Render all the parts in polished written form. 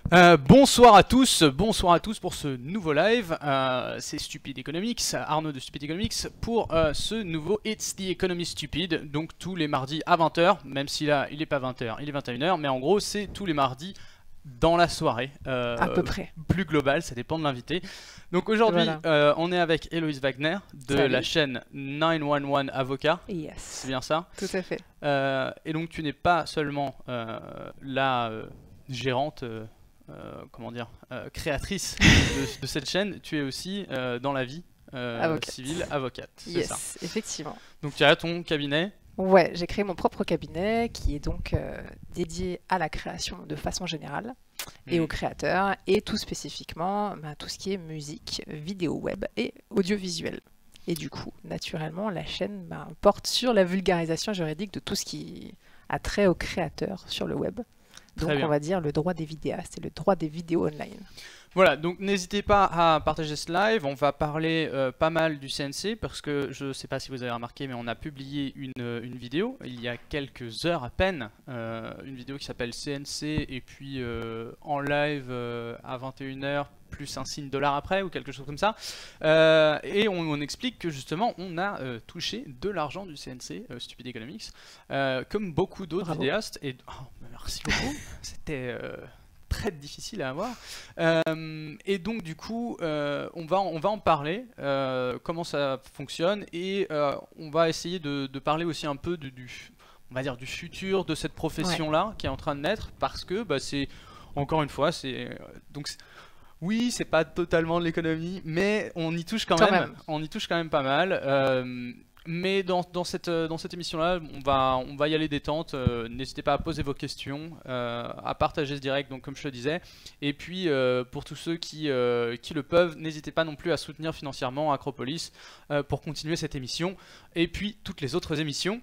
Bonsoir à tous pour ce nouveau live. C'est Stupid Economics, Arnaud de Stupid Economics pour ce nouveau It's the Economy Stupid. Donc tous les mardis à 20h, même si là il n'est pas 20h, il est 21h, mais en gros c'est tous les mardis dans la soirée. À peu près. Plus global, ça dépend de l'invité. Donc aujourd'hui Voilà. on est avec Héloïse Wagner de Salut. la chaîne 911 Avocat. Yes. C'est bien ça? Tout à fait. Et donc tu n'es pas seulement la gérante, comment dire, créatrice de cette chaîne, tu es aussi dans la vie Avocate. civile avocate, c'est Yes, ça. effectivement. Donc tu as ton cabinet. Ouais, j'ai créé mon propre cabinet qui est donc dédié à la création de façon générale et aux créateurs et tout spécifiquement tout ce qui est musique, vidéo web et audiovisuel. Et du coup, naturellement, la chaîne porte sur la vulgarisation juridique de tout ce qui a trait aux créateurs sur le web. Donc Très bien. on va dire le droit des vidéastes et le droit des vidéos online. Voilà, donc n'hésitez pas à partager ce live. On va parler pas mal du CNC parce que je ne sais pas si vous avez remarqué, mais on a publié une vidéo il y a quelques heures à peine. Une vidéo qui s'appelle CNC et puis en live à 21h plus un signe dollar après ou quelque chose comme ça. Et on explique que justement on a touché de l'argent du CNC, Stupid Economics, comme beaucoup d'autres Bravo. vidéastes. Et merci beaucoup, c'était très difficile à avoir. Et donc du coup on va en parler, comment ça fonctionne, et on va essayer de parler aussi un peu on va dire du futur de cette profession là qui est en train de naître, parce que c'est encore une fois oui, c'est pas totalement de l'économie, mais on y touche quand même. On y touche quand même pas mal. Mais dans cette émission-là, on va y aller détente. N'hésitez pas à poser vos questions, à partager ce direct, donc comme je te disais. Et puis, pour tous ceux qui le peuvent, n'hésitez pas non plus à soutenir financièrement Acropolis pour continuer cette émission. Et puis, toutes les autres émissions.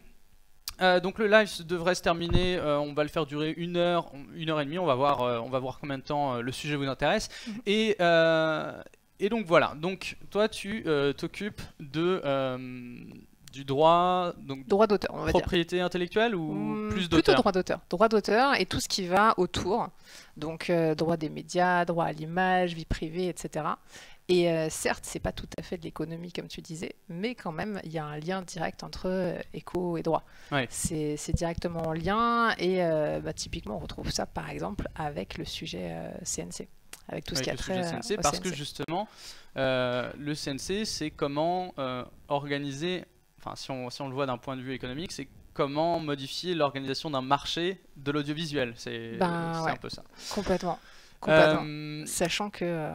Donc le live devrait se terminer, on va le faire durer 1 heure et demie, on va voir combien de temps le sujet vous intéresse. Et donc voilà, donc toi tu t'occupes du droit, donc Droit d'auteur, on va dire. propriété intellectuelle ou plus Plutôt d'auteur? droit d'auteur. Droit d'auteur et tout ce qui va autour. Donc droit des médias, droit à l'image, vie privée, etc. Et certes, c'est pas tout à fait de l'économie comme tu disais, mais quand même, il y a un lien direct entre éco et droit. Ouais. C'est directement en lien et typiquement, on retrouve ça par exemple avec le sujet CNC, avec tout ce qui a trait CNC, au parce CNC. que justement, le CNC, c'est comment organiser, enfin si on le voit d'un point de vue économique, c'est comment modifier l'organisation d'un marché de l'audiovisuel. C'est un peu ça. Complètement. Sachant que...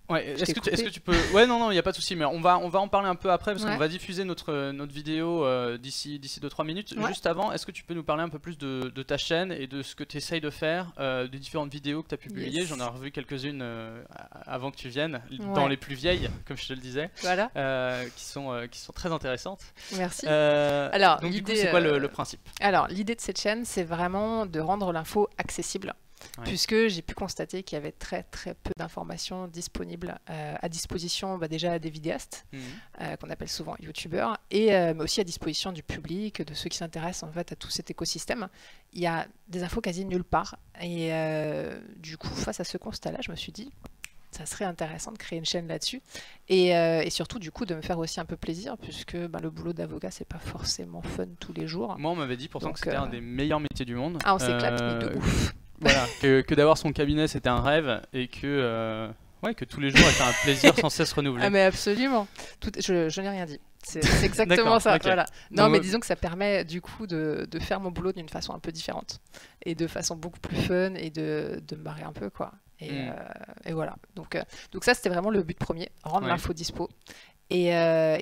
Ouais, est-ce que tu peux... Ouais, non, il n'y a pas de souci, mais on va en parler un peu après, parce qu'on va diffuser notre vidéo d'ici 2-3 minutes. Juste avant, est-ce que tu peux nous parler un peu plus de ta chaîne et de ce que tu essayes de faire, des différentes vidéos que tu as publiées? J'en ai revu quelques-unes avant que tu viennes, dans les plus vieilles, comme je te le disais, voilà. qui sont très intéressantes. Merci. Alors, donc du coup, c'est quoi le principe? Alors, l'idée de cette chaîne, c'est vraiment de rendre l'info accessible. Puisque j'ai pu constater qu'il y avait très peu d'informations disponibles à disposition déjà des vidéastes, qu'on appelle souvent youtubeurs, et mais aussi à disposition du public, de ceux qui s'intéressent en fait à tout cet écosystème. Il y a des infos quasi nulle part. Et du coup, face à ce constat-là, je me suis dit, ça serait intéressant de créer une chaîne là-dessus, et surtout du coup de me faire aussi un peu plaisir, puisque le boulot d'avocat c'est pas forcément fun tous les jours. Moi on m'avait dit pourtant que c'était un des meilleurs métiers du monde. Ah, on s'éclate, mais de ouf. Voilà, que d'avoir son cabinet c'était un rêve, et que tous les jours étaient un plaisir sans cesse renouvelé. Ah mais absolument, je n'ai rien dit. C'est exactement ça. Okay. Voilà. Non, mais disons que ça permet du coup de faire mon boulot d'une façon un peu différente et de façon beaucoup plus fun et de me marrer un peu quoi. Et voilà. Donc ça c'était vraiment le but premier, rendre l'info dispo. Et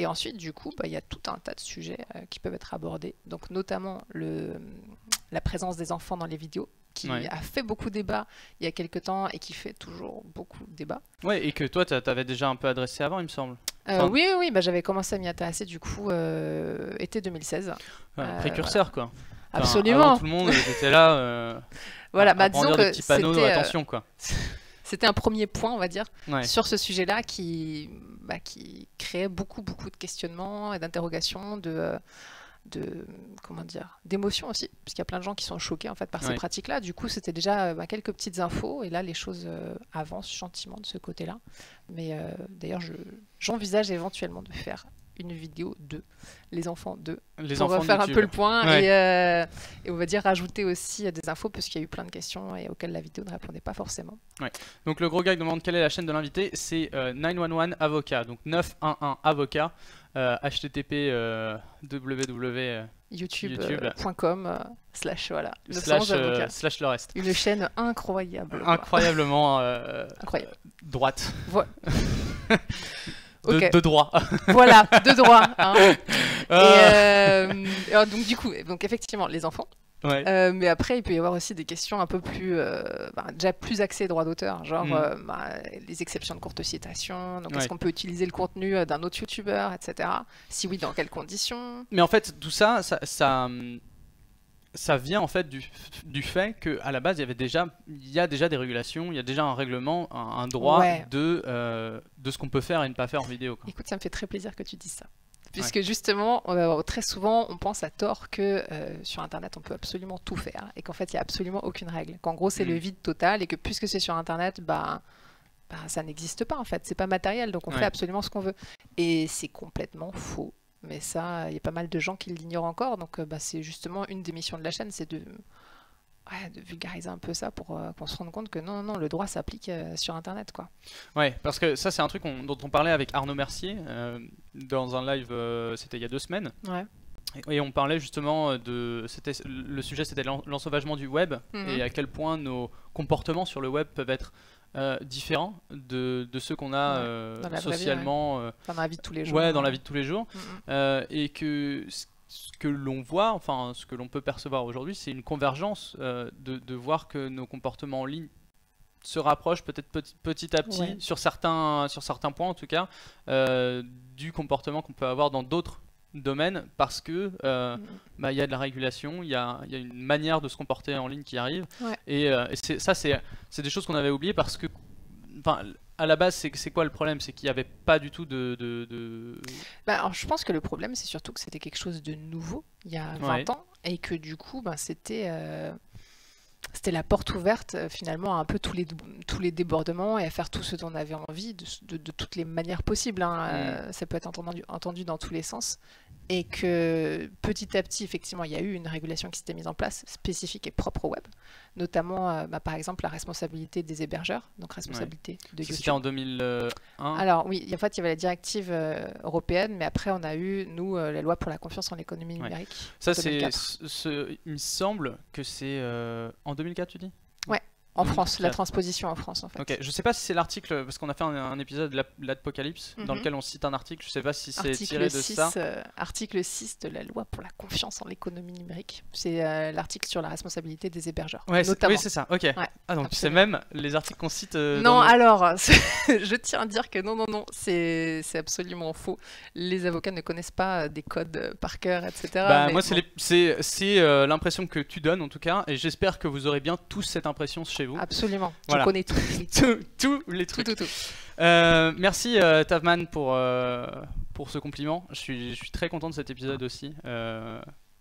ensuite du coup il y a tout un tas de sujets qui peuvent être abordés. Donc notamment la présence des enfants dans les vidéos, qui a fait beaucoup débat il y a quelques temps et qui fait toujours beaucoup débat. Ouais, et que toi t'avais déjà un peu adressé avant, il me semble. Oui, j'avais commencé à m'y intéresser du coup été 2016. Précurseur quoi. Enfin, absolument. Avant, tout le monde était là. Voilà, disons que des petits panneaux, attention quoi. C'était un premier point, on va dire, sur ce sujet-là qui créait beaucoup de questionnements et d'interrogations, comment dire, d'émotion aussi, parce qu'il y a plein de gens qui sont choqués en fait par ces pratiques-là. Du coup, c'était déjà quelques petites infos, et là les choses avancent gentiment de ce côté-là. Mais d'ailleurs, j'envisage éventuellement de faire une vidéo de les enfants pour faire un peu le point et on va dire rajouter aussi des infos parce qu'il y a eu plein de questions et auxquelles la vidéo ne répondait pas forcément. Donc le gros gars demande quelle est la chaîne de l'invité, c'est 911 avocat, donc 911 avocat, http youtube.com slash le reste. Une chaîne incroyable. Incroyablement incroyable. Droite. Okay. De droit. Voilà, de droit. Hein. Et donc du coup, effectivement, les enfants. Mais après, il peut y avoir aussi des questions un peu plus, déjà plus axées droit d'auteur, genre les exceptions de courte citation. Donc, est-ce qu'on peut utiliser le contenu d'un autre youtubeur, etc. Si oui, dans quelles conditions? Mais en fait, tout ça vient en fait du fait qu'à la base, il y a déjà des régulations, il y a déjà un règlement, un droit de ce qu'on peut faire et ne pas faire en vidéo. Quoi. Écoute, ça me fait très plaisir que tu dises ça. Puisque justement, très souvent, on pense à tort que sur Internet, on peut absolument tout faire et qu'en fait, il n'y a absolument aucune règle. Qu'en gros, c'est le vide total et que puisque c'est sur Internet, ça n'existe pas en fait. C'est pas matériel, donc on fait absolument ce qu'on veut. Et c'est complètement faux. Mais ça, il y a pas mal de gens qui l'ignorent encore. Donc c'est justement une des missions de la chaîne, c'est de vulgariser un peu ça pour qu'on se rende compte que non, le droit s'applique sur Internet, quoi. Ouais, parce que ça, c'est un truc dont on parlait avec Arnaud Mercier dans un live, c'était il y a 2 semaines. Et on parlait justement le sujet, c'était l'ensauvagement du web et à quel point nos comportements sur le web peuvent être différents de ceux qu'on a socialement, dans la vie de tous les jours. Dans la vie de tous les jours. Et que ce que l'on voit, enfin ce que l'on peut percevoir aujourd'hui, c'est une convergence de voir que nos comportements en ligne se rapprochent peut-être petit à petit sur certains points en tout cas du comportement qu'on peut avoir dans d'autres domaines parce que y a de la régulation, il y a une manière de se comporter en ligne qui arrive et c'est des choses qu'on avait oubliées parce que à la base, c'est quoi le problème? C'est qu'il n'y avait pas du tout alors, je pense que le problème, c'est surtout que c'était quelque chose de nouveau il y a 20 ans et que du coup, c'était la porte ouverte finalement à un peu tous les débordements et à faire tout ce dont on avait envie de toutes les manières possibles. Ça peut être entendu dans tous les sens. Et que petit à petit, effectivement, il y a eu une régulation qui s'était mise en place spécifique et propre au web, notamment par exemple la responsabilité des hébergeurs, donc responsabilité de YouTube. C'était en 2001. Alors oui, en fait, il y avait la directive européenne, mais après on a eu, nous, la loi pour la confiance en l'économie numérique. Ça, il me semble que c'est en 2004, tu dis? Ouais. En France, la transposition en France en fait. Ok, je sais pas si c'est l'article, parce qu'on a fait un épisode de l'Apocalypse dans lequel on cite un article, je sais pas si c'est tiré de ça. Article 6 de la loi pour la confiance en l'économie numérique. C'est l'article sur la responsabilité des hébergeurs. Notamment. Oui, c'est ça, ok. Ah donc c'est même les articles qu'on cite non, alors, je tiens à dire que non, c'est absolument faux. Les avocats ne connaissent pas des codes par cœur, etc. Moi, c'est l'impression que tu donnes en tout cas, et j'espère que vous aurez bien tous cette impression chez vous. Absolument, voilà. Je connais tous les trucs. Tout. Merci Tavman pour ce compliment. Je suis très content de cet épisode aussi,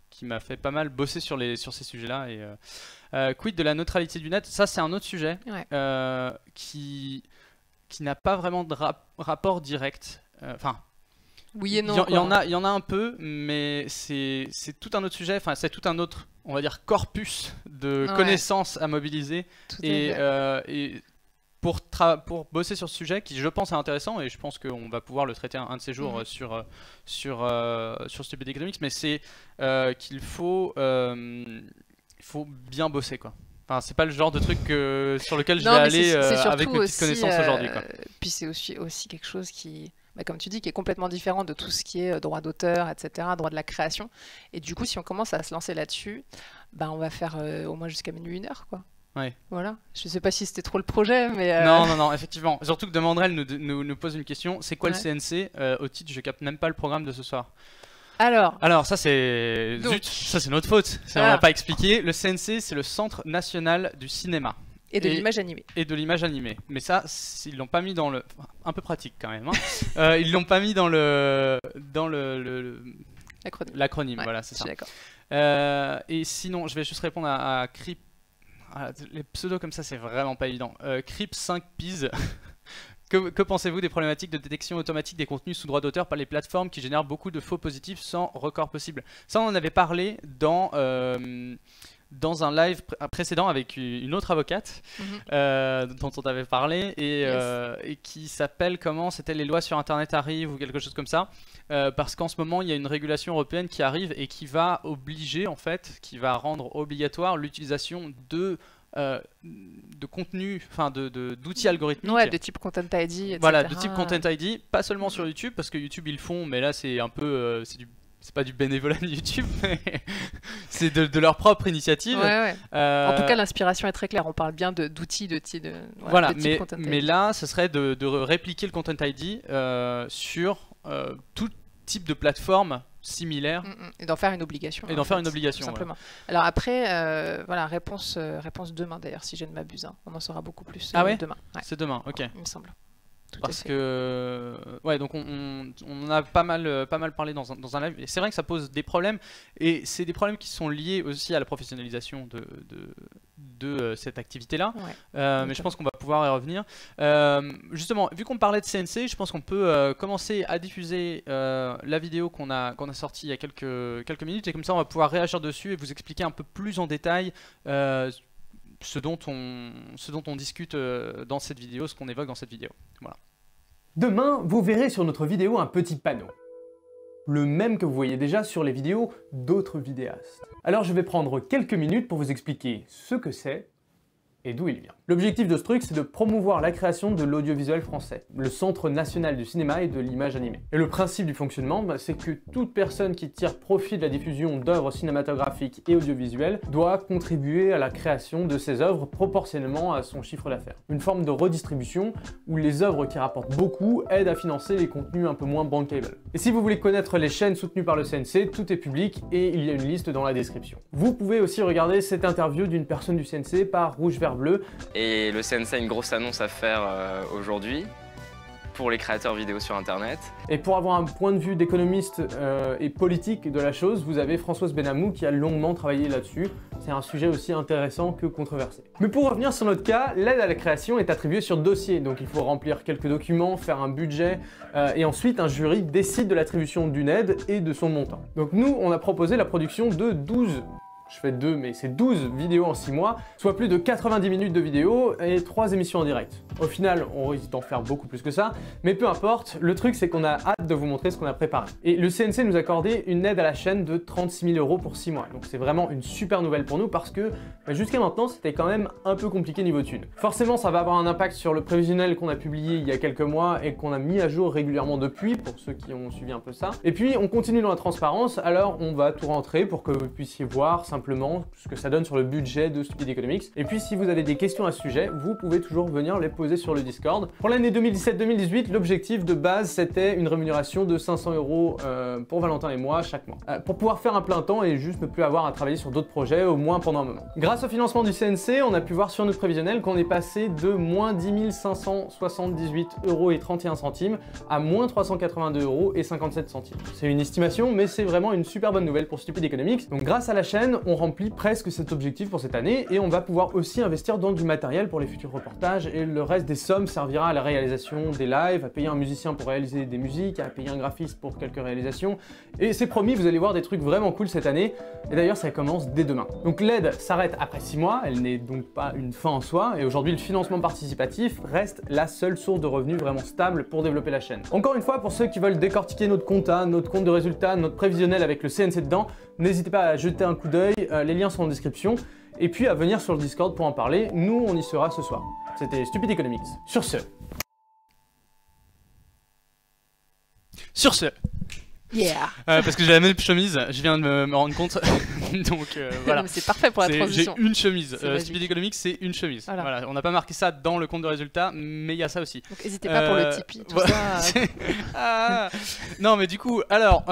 qui m'a fait pas mal bosser sur ces sujets-là. Et quid de la neutralité du net? Ça, c'est un autre sujet qui n'a pas vraiment de rapport direct. Oui et non. Il y en a un peu, mais c'est tout un autre sujet. Enfin, c'est tout un autre, on va dire, corpus de connaissances à mobiliser. Et pour bosser sur ce sujet, qui je pense est intéressant, et je pense qu'on va pouvoir le traiter un de ces jours sur Stupid Remix, mais c'est qu'il faut bien bosser, quoi. Enfin, c'est pas le genre de truc sur lequel je vais aller avec mes petites connaissances aujourd'hui, quoi. Puis c'est aussi quelque chose qui, comme tu dis, qui est complètement différent de tout ce qui est droit d'auteur, etc., droit de la création. Et du coup, si on commence à se lancer là-dessus, on va faire au moins jusqu'à minuit 1h, quoi. Ouais. Voilà. Je sais pas si c'était trop le projet, mais... Non, effectivement. Surtout que Demandrel nous pose une question. C'est quoi le CNC? Au titre, je capte même pas le programme de ce soir. Alors ça c'est... Zut, ça c'est notre faute. On n'a pas expliqué. Le CNC, c'est le Centre National du Cinéma. Et de l'image animée. Et de l'image animée. Mais ça, ils l'ont pas mis dans le... Un peu pratique quand même. Hein. Ils l'ont pas mis dans le L'acronyme, ouais, voilà, c'est ça. D'accord. Et sinon, je vais juste répondre à Crip. Les pseudos comme ça, c'est vraiment pas évident. Crip 5 Piz. Que pensez-vous des problématiques de détection automatique des contenus sous droit d'auteur par les plateformes qui génèrent beaucoup de faux positifs sans record possible? Ça, on en avait parlé dans un live précédent avec une autre avocate dont on avait parlé et qui s'appelle comment? C'était les lois sur Internet arrivent ou quelque chose comme ça. Parce qu'en ce moment, il y a une régulation européenne qui arrive et qui va obliger, en fait, qui va rendre obligatoire l'utilisation de contenu, enfin d'outils algorithmiques. Ouais, de type Content ID, etc. Voilà, de type Content ID, pas seulement sur YouTube, parce que YouTube ils le font, mais là c'est un peu, c'est pas du bénévolat de YouTube, mais c'est de leur propre initiative. Ouais. En tout cas, l'inspiration est très claire. On parle bien d'outils de type Content ID. Mais là, ce serait de répliquer le Content ID sur tout type de plateforme similaire. Et d'en faire une obligation. Et d'en faire une obligation, simplement. Ouais. Alors après, voilà, réponse demain d'ailleurs, si je ne m'abuse. Hein. On en saura beaucoup plus demain. Ouais. C'est demain, ok. Il me semble. Parce que ouais, donc on en a pas mal parlé dans un live, et c'est vrai que ça pose des problèmes, et c'est des problèmes qui sont liés aussi à la professionnalisation de cette activité là, mais je pense qu'on va pouvoir y revenir. Justement, vu qu'on parlait de CNC, je pense qu'on peut commencer à diffuser la vidéo qu'on a sortie il y a quelques minutes, et comme ça on va pouvoir réagir dessus et vous expliquer un peu plus en détail ce dont on discute dans cette vidéo, ce qu'on évoque dans cette vidéo. Voilà. Demain, vous verrez sur notre vidéo un petit panneau. Le même que vous voyez déjà sur les vidéos d'autres vidéastes. Alors je vais prendre quelques minutes pour vous expliquer ce que c'est et d'où il vient. L'objectif de ce truc, c'est de promouvoir la création de l'audiovisuel français, le Centre national du cinéma et de l'image animée. Et le principe du fonctionnement, c'est que toute personne qui tire profit de la diffusion d'œuvres cinématographiques et audiovisuelles doit contribuer à la création de ces œuvres proportionnellement à son chiffre d'affaires. Une forme de redistribution où les œuvres qui rapportent beaucoup aident à financer les contenus un peu moins bankable. Et si vous voulez connaître les chaînes soutenues par le CNC, tout est public et il y a une liste dans la description. Vous pouvez aussi regarder cette interview d'une personne du CNC par Rouge Vert Bleu. Et le CNC a une grosse annonce à faire aujourd'hui pour les créateurs vidéo sur Internet. Et pour avoir un point de vue d'économiste et politique de la chose, vous avez Françoise Benamou qui a longuement travaillé là-dessus. C'est un sujet aussi intéressant que controversé. Mais pour revenir sur notre cas, l'aide à la création est attribuée sur dossier. Donc il faut remplir quelques documents, faire un budget, et ensuite un jury décide de l'attribution d'une aide et de son montant. Donc nous, on a proposé la production de 12... Je fais 2, mais c'est 12 vidéos en 6 mois, soit plus de 90 minutes de vidéos et 3 émissions en direct. Au final, on risque d'en faire beaucoup plus que ça, mais peu importe, le truc c'est qu'on a hâte de vous montrer ce qu'on a préparé. Et le CNC nous a accordé une aide à la chaîne de 36 000 € pour 6 mois, donc c'est vraiment une super nouvelle pour nous parce que jusqu'à maintenant c'était quand même un peu compliqué niveau thunes. Forcément ça va avoir un impact sur le prévisionnel qu'on a publié il y a quelques mois et qu'on a mis à jour régulièrement depuis, pour ceux qui ont suivi un peu ça. Et puis on continue dans la transparence, alors on va tout rentrer pour que vous puissiez voir simplement ce que ça donne sur le budget de Stupid Economics. Et puis si vous avez des questions à ce sujet, vous pouvez toujours venir les poser sur le Discord. Pour l'année 2017-2018, l'objectif de base c'était une rémunération de 500 € pour Valentin et moi chaque mois. Pour pouvoir faire un plein temps et juste ne plus avoir à travailler sur d'autres projets, au moins pendant un moment. Grâce au financement du CNC, on a pu voir sur notre prévisionnel qu'on est passé de moins 10 578 € et 31 centimes à moins 382 € et 57 centimes. C'est une estimation, mais c'est vraiment une super bonne nouvelle pour Stupid Economics. Donc grâce à la chaîne, on remplit presque cet objectif pour cette année et on va pouvoir aussi investir dans du matériel pour les futurs reportages et le reste des sommes servira à la réalisation des lives, à payer un musicien pour réaliser des musiques, à payer un graphiste pour quelques réalisations. Et c'est promis, vous allez voir des trucs vraiment cool cette année et d'ailleurs ça commence dès demain. Donc l'aide s'arrête après 6 mois, elle n'est donc pas une fin en soi et aujourd'hui le financement participatif reste la seule source de revenus vraiment stable pour développer la chaîne. Encore une fois, pour ceux qui veulent décortiquer notre compta, notre compte de résultats, notre prévisionnel avec le CNC dedans, n'hésitez pas à jeter un coup d'œil, les liens sont en description, et puis à venir sur le Discord pour en parler, nous on y sera ce soir. C'était Stupid Economics. Sur ce... Yeah. Parce que j'ai la même chemise, je viens de me rendre compte. Donc voilà. C'est parfait pour la transition. J'ai une chemise. Stupid Economics, c'est une chemise. Voilà. On n'a pas marqué ça dans le compte de résultats, mais il y a ça aussi. Donc n'hésitez pas pour le Tipeee, tout ça. Non, mais du coup, alors,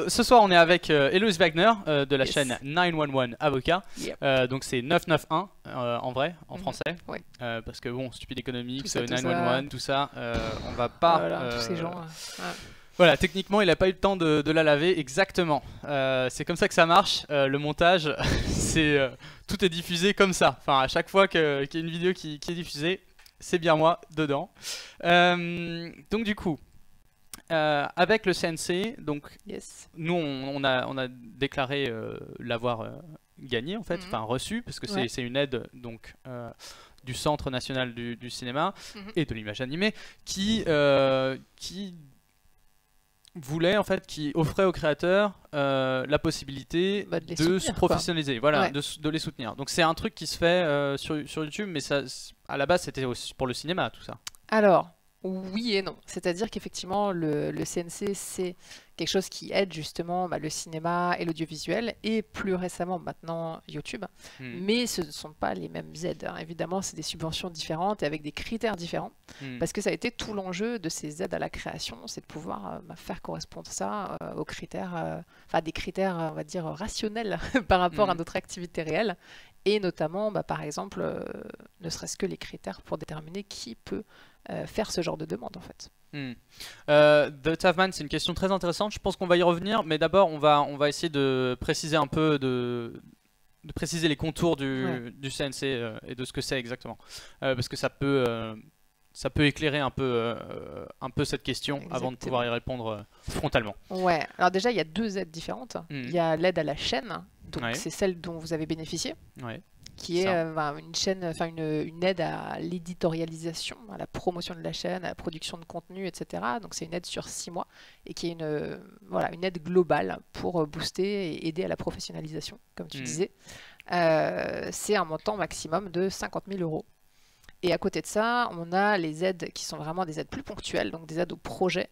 ce soir on est avec Héloïse Wagner de la chaîne 911 Avocat. Yep. Donc c'est 991 en vrai, en français. Ouais. Parce que bon, Stupid Economics, 911, tout ça, on va pas. Voilà, tous ces gens. Voilà, techniquement, il n'a pas eu le temps de la laver exactement. C'est comme ça que ça marche. Le montage, tout est diffusé comme ça. Enfin, à chaque fois qu'il y a une vidéo qui est diffusée, c'est bien moi dedans. Donc du coup, avec le CNC, donc nous on a déclaré l'avoir gagné en fait, enfin reçu, parce que c'est une aide donc du Centre national du cinéma et de l'image animée qui voulait en fait, qui offrait aux créateurs la possibilité de se professionnaliser, voilà, de les soutenir. Donc c'est un truc qui se fait sur YouTube, mais ça, à la base c'était pour le cinéma tout ça. Alors oui et non, c'est-à-dire qu'effectivement le CNC c'est quelque chose qui aide justement le cinéma et l'audiovisuel et plus récemment maintenant YouTube, mais ce ne sont pas les mêmes aides, hein. Évidemment c'est des subventions différentes et avec des critères différents, parce que ça a été tout l'enjeu de ces aides à la création, c'est de pouvoir faire correspondre ça aux critères, enfin des critères on va dire rationnels par rapport à notre activité réelle, et notamment par exemple ne serait-ce que les critères pour déterminer qui peut faire ce genre de demande en fait. The Tavman, c'est une question très intéressante, je pense qu'on va y revenir, mais d'abord on va essayer de préciser un peu, de préciser les contours du CNC et de ce que c'est exactement, parce que ça peut éclairer un peu cette question. Exactement. Avant de pouvoir y répondre frontalement. Ouais, alors déjà il y a deux aides différentes. Il y a l'aide à la chaîne, donc c'est celle dont vous avez bénéficié. Qui est une chaîne, enfin une aide à l'éditorialisation, à la promotion de la chaîne, à la production de contenu, etc. Donc c'est une aide sur 6 mois et qui est une aide globale pour booster et aider à la professionnalisation, comme tu disais. C'est un montant maximum de 50 000 €. Et à côté de ça, on a les aides qui sont vraiment des aides plus ponctuelles, donc des aides au projet,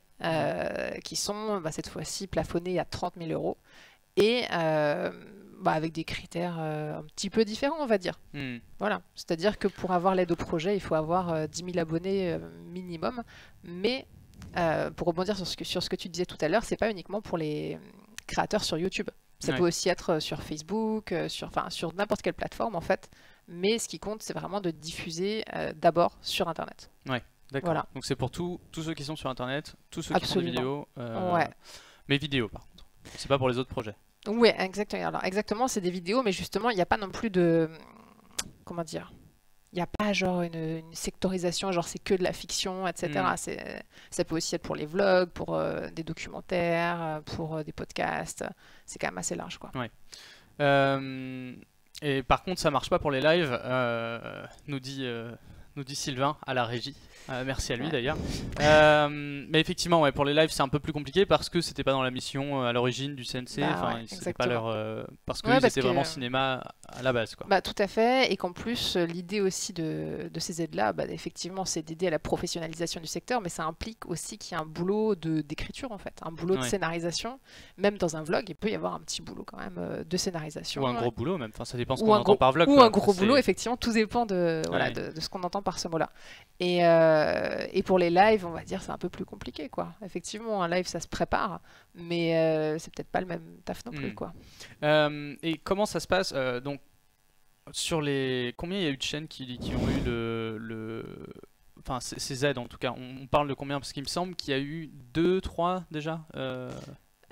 qui sont cette fois-ci plafonnées à 30 000 € et avec des critères un petit peu différents, on va dire. Voilà, c'est-à-dire que pour avoir l'aide au projet, il faut avoir 10 000 abonnés minimum, mais pour rebondir sur ce que tu disais tout à l'heure, c'est pas uniquement pour les créateurs sur YouTube. Ça peut aussi être sur Facebook, sur n'importe quelle plateforme en fait. Mais ce qui compte, c'est vraiment de diffuser d'abord sur Internet. Ouais, d'accord. Voilà. Donc c'est pour tous ceux qui sont sur Internet, tous ceux qui font des vidéos. Mais vidéos par contre. C'est pas pour les autres projets. Oui, exactement. Alors exactement, c'est des vidéos, mais justement, il n'y a pas non plus de... Comment dire ? Il n'y a pas genre une sectorisation, genre c'est que de la fiction, etc. Ça peut aussi être pour les vlogs, pour des documentaires, pour des podcasts. C'est quand même assez large, quoi. Ouais. Et par contre, ça marche pas pour les lives, nous dit Sylvain à la régie. Merci à lui d'ailleurs. Mais effectivement, pour les lives, c'est un peu plus compliqué parce que c'était pas dans la mission à l'origine du CNC. C'était pas leur parce qu'ils étaient vraiment cinéma à la base, quoi. Tout à fait. Et qu'en plus, l'idée aussi de ces aides-là, effectivement, c'est d'aider à la professionnalisation du secteur, mais ça implique aussi qu'il y a un boulot d'écriture en fait, un boulot de scénarisation. Même dans un vlog, il peut y avoir un petit boulot quand même de scénarisation. Ou un gros boulot même. Enfin, ça dépend ce qu'on entend par vlog. Ou un gros boulot, effectivement. Tout dépend de ce qu'on entend par ce mot-là. Et pour les lives, on va dire, c'est un peu plus compliqué, quoi. Effectivement, un live, ça se prépare, mais c'est peut-être pas le même taf non plus, quoi. Et comment ça se passe donc sur les... Combien il y a eu de chaînes qui ont eu enfin, ces aides, en tout cas. On parle de combien? Parce qu'il me semble qu'il y a eu 2, 3 déjà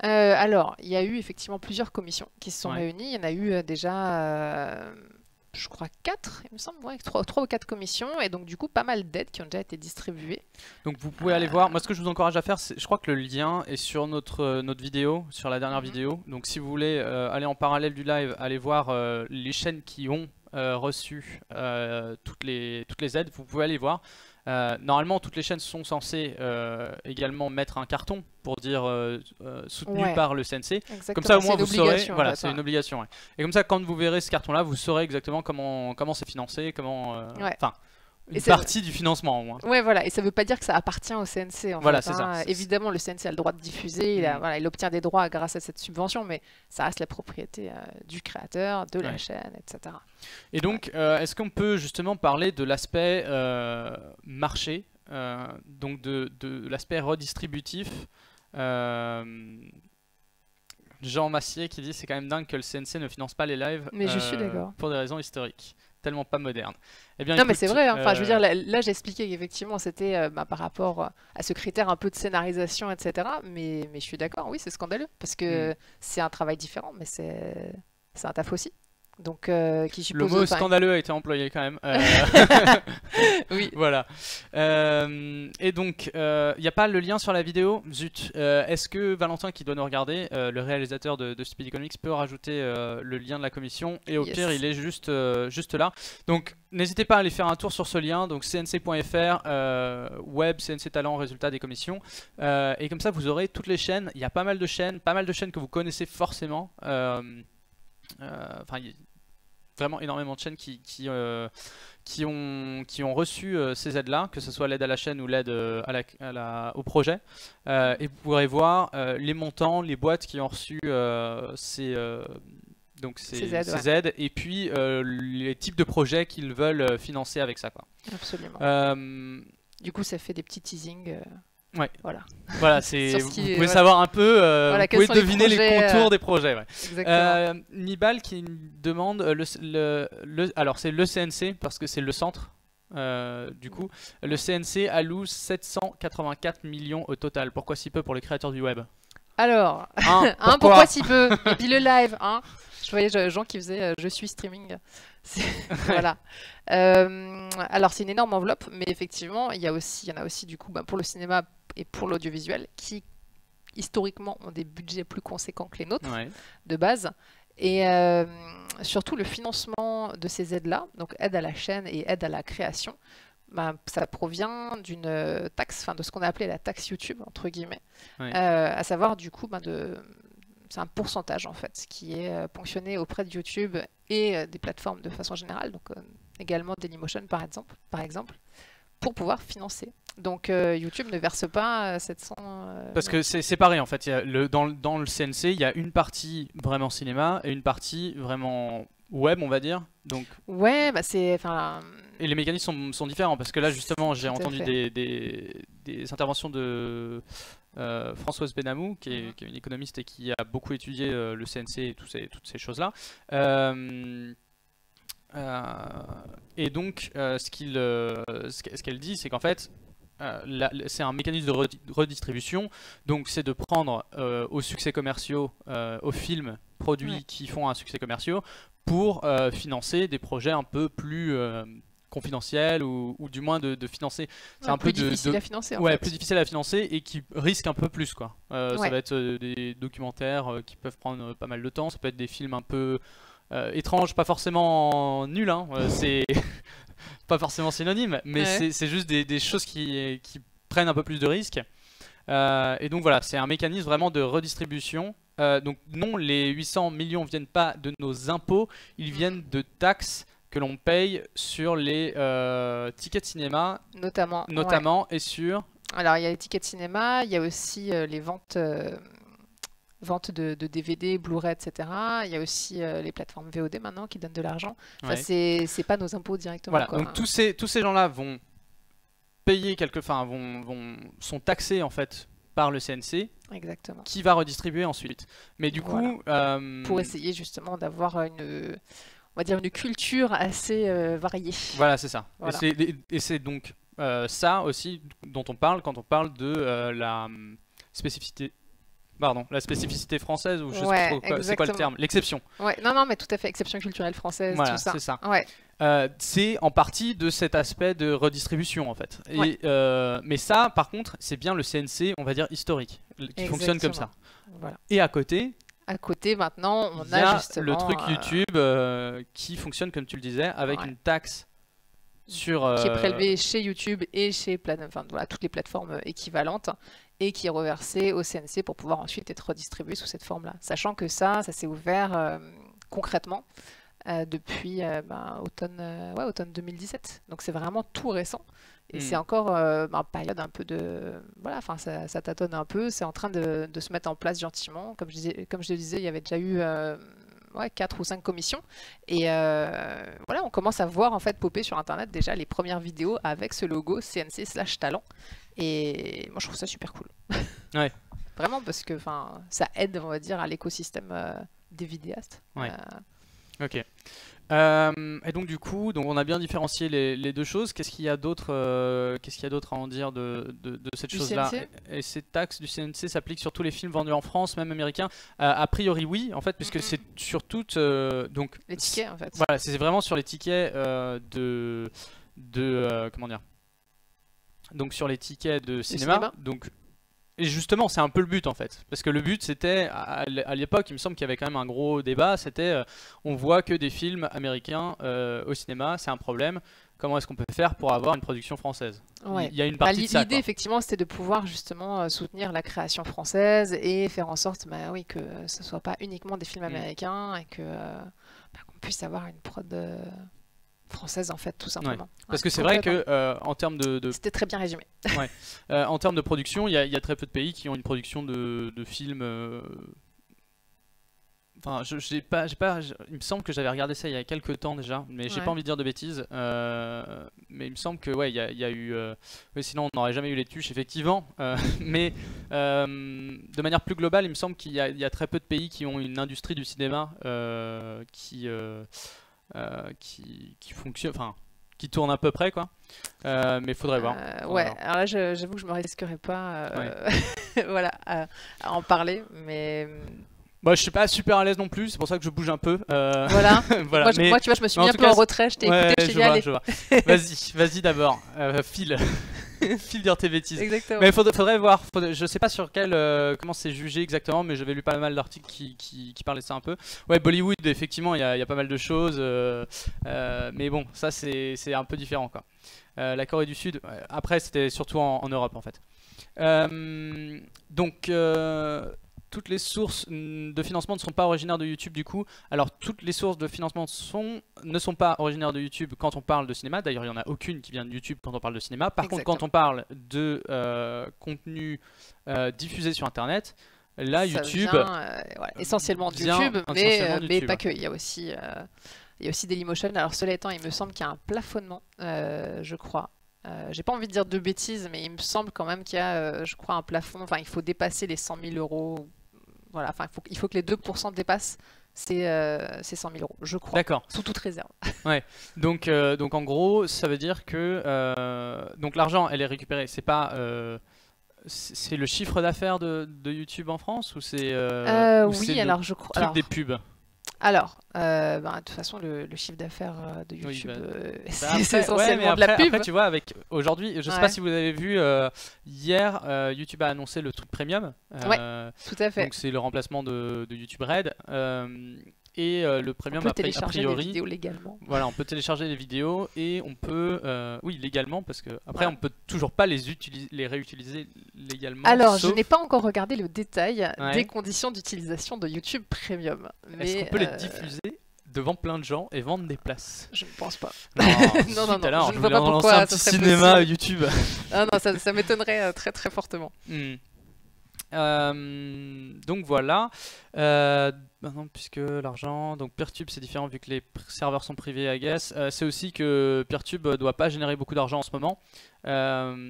alors, il y a eu effectivement plusieurs commissions qui se sont réunies. Il y en a eu déjà... je crois 4, il me semble, 3 ou 4 commissions, et donc du coup pas mal d'aides qui ont déjà été distribuées. Donc vous pouvez aller voir, moi ce que je vous encourage à faire, je crois que le lien est sur notre vidéo, sur la dernière vidéo, donc si vous voulez aller en parallèle du live, aller voir les chaînes qui ont reçu toutes les aides, vous pouvez aller voir. Normalement toutes les chaînes sont censées également mettre un carton pour dire soutenu par le CNC. Exactement. Comme ça au moins vous saurez, voilà, c'est une obligation. Et comme ça quand vous verrez ce carton là, vous saurez exactement comment c'est financé, enfin une partie du financement au moins. Ouais, voilà, et ça veut pas dire que ça appartient au CNC en voilà, fait, c'est ça. Évidemment le CNC a le droit de diffuser, il obtient des droits grâce à cette subvention, mais ça reste la propriété du créateur, de la chaîne, etc. Et donc est-ce qu'on peut justement parler de l'aspect marché, donc de l'aspect redistributif? Jean Massier qui dit c'est quand même dingue que le CNC ne finance pas les lives, mais je suis d'accord, pour des raisons historiques. tellement pas moderne. Eh bien, Non, écoute, mais c'est vrai. Hein. Enfin, je veux dire, là j'expliquais qu'effectivement, c'était par rapport à ce critère un peu de scénarisation, etc. Mais je suis d'accord, oui, c'est scandaleux. Parce que c'est un travail différent, mais c'est un taf aussi. Donc, qui suppose. Le mot scandaleux a été employé quand même. Oui. Voilà. Et donc, il n'y a pas le lien sur la vidéo. Zut. Est-ce que Valentin, qui doit nous regarder, le réalisateur de Speed Economics, peut rajouter le lien de la commission? Et au pire, il est juste là. Donc, n'hésitez pas à aller faire un tour sur ce lien. Donc, cnc.fr, web, CNC Talent, résultats des commissions. Et comme ça, vous aurez toutes les chaînes. Il y a pas mal de chaînes que vous connaissez forcément. Enfin, il y a vraiment énormément de chaînes qui ont reçu ces aides-là, que ce soit l'aide à la chaîne ou l'aide au projet. Et vous pourrez voir les montants, les boîtes qui ont reçu ces aides, et puis les types de projets qu'ils veulent financer avec ça, quoi. Absolument. Du coup, ça fait des petits teasings. Ouais. Voilà, vous pouvez savoir un peu, vous pouvez deviner les contours des projets. Ouais. Exactement. Nibal qui demande, alors c'est le CNC parce que c'est le centre, du coup, le CNC alloue 784 millions au total. Pourquoi si peu pour les créateurs du web? Alors, pourquoi si peu? Et puis le live, je voyais gens qui faisaient je suis streaming. Voilà. Alors c'est une énorme enveloppe, mais effectivement, il y en a aussi du coup pour le cinéma et pour l'audiovisuel qui historiquement ont des budgets plus conséquents que les nôtres de base. Et surtout le financement de ces aides-là, donc aide à la chaîne et aide à la création, ça provient d'une taxe, de ce qu'on a appelé la taxe YouTube, entre guillemets, à savoir du coup c'est un pourcentage en fait qui est ponctionné auprès de YouTube et des plateformes de façon générale, donc également Dailymotion par exemple, pour pouvoir financer. Donc YouTube ne verse pas 700... Parce que c'est séparé en fait, dans le CNC il y a une partie vraiment cinéma et une partie vraiment web, on va dire. Donc... Ouais, Et les mécanismes sont différents parce que là justement j'ai entendu des interventions de Françoise Benamou qui est une économiste et qui a beaucoup étudié le CNC et toutes ces choses-là. Et donc ce qu'elle dit, c'est qu'en fait c'est un mécanisme de redistribution, donc c'est de prendre aux succès commerciaux, aux films produits qui font un succès commercial pour financer des projets un peu plus confidentiels ou du moins de financer. C'est un peu difficile à financer. Plus difficile à financer et qui risque un peu plus, quoi. Ça va être des documentaires qui peuvent prendre pas mal de temps, ça peut être des films un peu étranges, pas forcément nuls, c'est pas forcément synonyme, mais c'est juste des choses qui prennent un peu plus de risques. Et donc voilà, c'est un mécanisme vraiment de redistribution. Donc non, les 800 millions viennent pas de nos impôts, ils viennent de taxes que l'on paye sur les tickets de cinéma, notamment et sur... Alors il y a les tickets de cinéma, il y a aussi les ventes de DVD, Blu-ray, etc. Il y a aussi les plateformes VOD maintenant qui donnent de l'argent. Enfin, c'est pas nos impôts directement. Voilà, donc tous ces gens-là vont payer sont taxés en fait par le CNC. Exactement. Qui va redistribuer ensuite. Mais du coup... Pour essayer justement d'avoir on va dire une culture assez variée. Voilà, c'est ça. Voilà. Et c'est donc ça aussi dont on parle quand on parle de la spécificité. Pardon, la spécificité française, ou je sais pas trop c'est quoi le terme, l'exception. Ouais, non, mais tout à fait, exception culturelle française, voilà, tout ça. C'est ça. Ouais. C'est en partie de cet aspect de redistribution en fait. Et, mais ça, par contre, c'est bien le CNC, on va dire historique, qui fonctionne comme ça. Voilà. Et à côté, maintenant, on a justement le truc YouTube qui fonctionne comme tu le disais, avec une taxe sur qui est prélevé chez YouTube et chez toutes les plateformes équivalentes et qui est reversé au CNC pour pouvoir ensuite être redistribué sous cette forme-là. Sachant que ça s'est ouvert concrètement depuis automne 2017. Donc c'est vraiment tout récent. Et c'est encore une période un peu de... Voilà, ça tâtonne un peu. C'est en train de se mettre en place gentiment. Comme je le disais, il y avait déjà eu 4 ou 5 commissions. Et on commence à voir en fait popper sur Internet déjà les premières vidéos avec ce logo CNC/talent. Et moi, je trouve ça super cool. Ouais. Vraiment, parce que ça aide, on va dire, à l'écosystème des vidéastes. Ok. Et donc du coup, on a bien différencié les deux choses. Qu'est-ce qu'il y a d'autre à en dire de cette chose-là? Et ces taxes du CNC s'appliquent sur tous les films vendus en France, même américains? A priori oui, en fait, puisque c'est sur toutes donc les tickets en fait. Voilà, c'est vraiment sur les tickets comment dire? Donc sur les tickets de cinéma. Donc et justement, c'est un peu le but en fait. Parce que le but c'était, à l'époque, il me semble qu'il y avait quand même un gros débat, c'était on voit que des films américains au cinéma, c'est un problème. Comment est-ce qu'on peut faire pour avoir une production française? Ouais. Il y a une partie de ça. L'idée effectivement c'était de pouvoir justement soutenir la création française et faire en sorte oui, que ce ne soit pas uniquement des films américains et qu'on puisse avoir une prod française en fait tout simplement. Ouais. Parce que c'est vrai que en termes de... C'était très bien résumé. Ouais. En termes de production, il y a très peu de pays qui ont une production de films. Enfin, il me semble que j'avais regardé ça il y a quelques temps déjà, mais j'ai pas envie de dire de bêtises. Mais il me semble que ouais, il y a eu. Sinon, on n'aurait jamais eu les tuches, effectivement. Mais de manière plus globale, il me semble qu'il y a très peu de pays qui ont une industrie du cinéma qui fonctionne, enfin qui tourne à peu près quoi. Mais il faudrait voir. Ouais, alors là j'avoue que je me risquerais pas voilà, à en parler, mais moi je suis pas super à l'aise non plus, c'est pour ça que je bouge un peu. Voilà. Voilà. Moi tu vois, je me suis mis un peu en retrait, je t'ai écouté, je t'ai dit allez. Vas-y d'abord, file. File dire tes bêtises. Exactement. Mais faudrait voir. Je sais pas sur comment c'est jugé exactement, mais j'avais lu pas mal d'articles qui parlaient de ça un peu. Ouais, Bollywood, effectivement, il y a pas mal de choses. Mais bon, ça c'est un peu différent quoi. La Corée du Sud, après c'était surtout en Europe en fait. Donc toutes les sources de financement ne sont pas originaires de YouTube du coup. Alors toutes les sources de financement ne sont pas originaires de YouTube quand on parle de cinéma. D'ailleurs il n'y en a aucune qui vient de YouTube quand on parle de cinéma. Par contre quand on parle de contenu diffusé sur Internet, là ça YouTube... essentiellement de YouTube, mais pas que. Il y a aussi Dailymotion. Alors cela étant, il me semble qu'il y a un plafonnement, je crois. J'ai pas envie de dire de bêtises, mais il me semble quand même qu'il y a, je crois, un plafond. Enfin, il faut dépasser les 100 000 euros. Voilà, enfin, il faut que les 2% dépassent ces 100 000 euros, je crois. D'accord. Sous toute réserve. Ouais. Donc en gros, ça veut dire que donc l'argent, elle est récupérée. C'est pas c'est le chiffre d'affaires de YouTube en France ou c'est oui, alors je crois. Truc des pubs. Alors, de toute façon, le chiffre d'affaires de YouTube, c'est après, essentiellement de la pub. Après, tu vois, avec aujourd'hui, je sais pas si vous avez vu, hier, YouTube a annoncé le truc premium. Ouais, tout à fait. Donc c'est le remplacement de YouTube Red. Et le premium, on peut télécharger des vidéos légalement. Voilà, on peut télécharger les vidéos et on peut, oui, légalement, parce que après on peut toujours pas les réutiliser légalement. Alors, je n'ai pas encore regardé le détail des conditions d'utilisation de YouTube Premium. Est-ce qu'on peut les diffuser devant plein de gens et vendre des places? Je ne pense pas. Non, non, je ne vois pas pourquoi un petit cinéma YouTube. Ah non, ça m'étonnerait très très fortement. Donc voilà. Maintenant, puisque l'argent, donc Peertube c'est différent vu que les serveurs sont privés, I guess. C'est aussi que Peertube doit pas générer beaucoup d'argent en ce moment,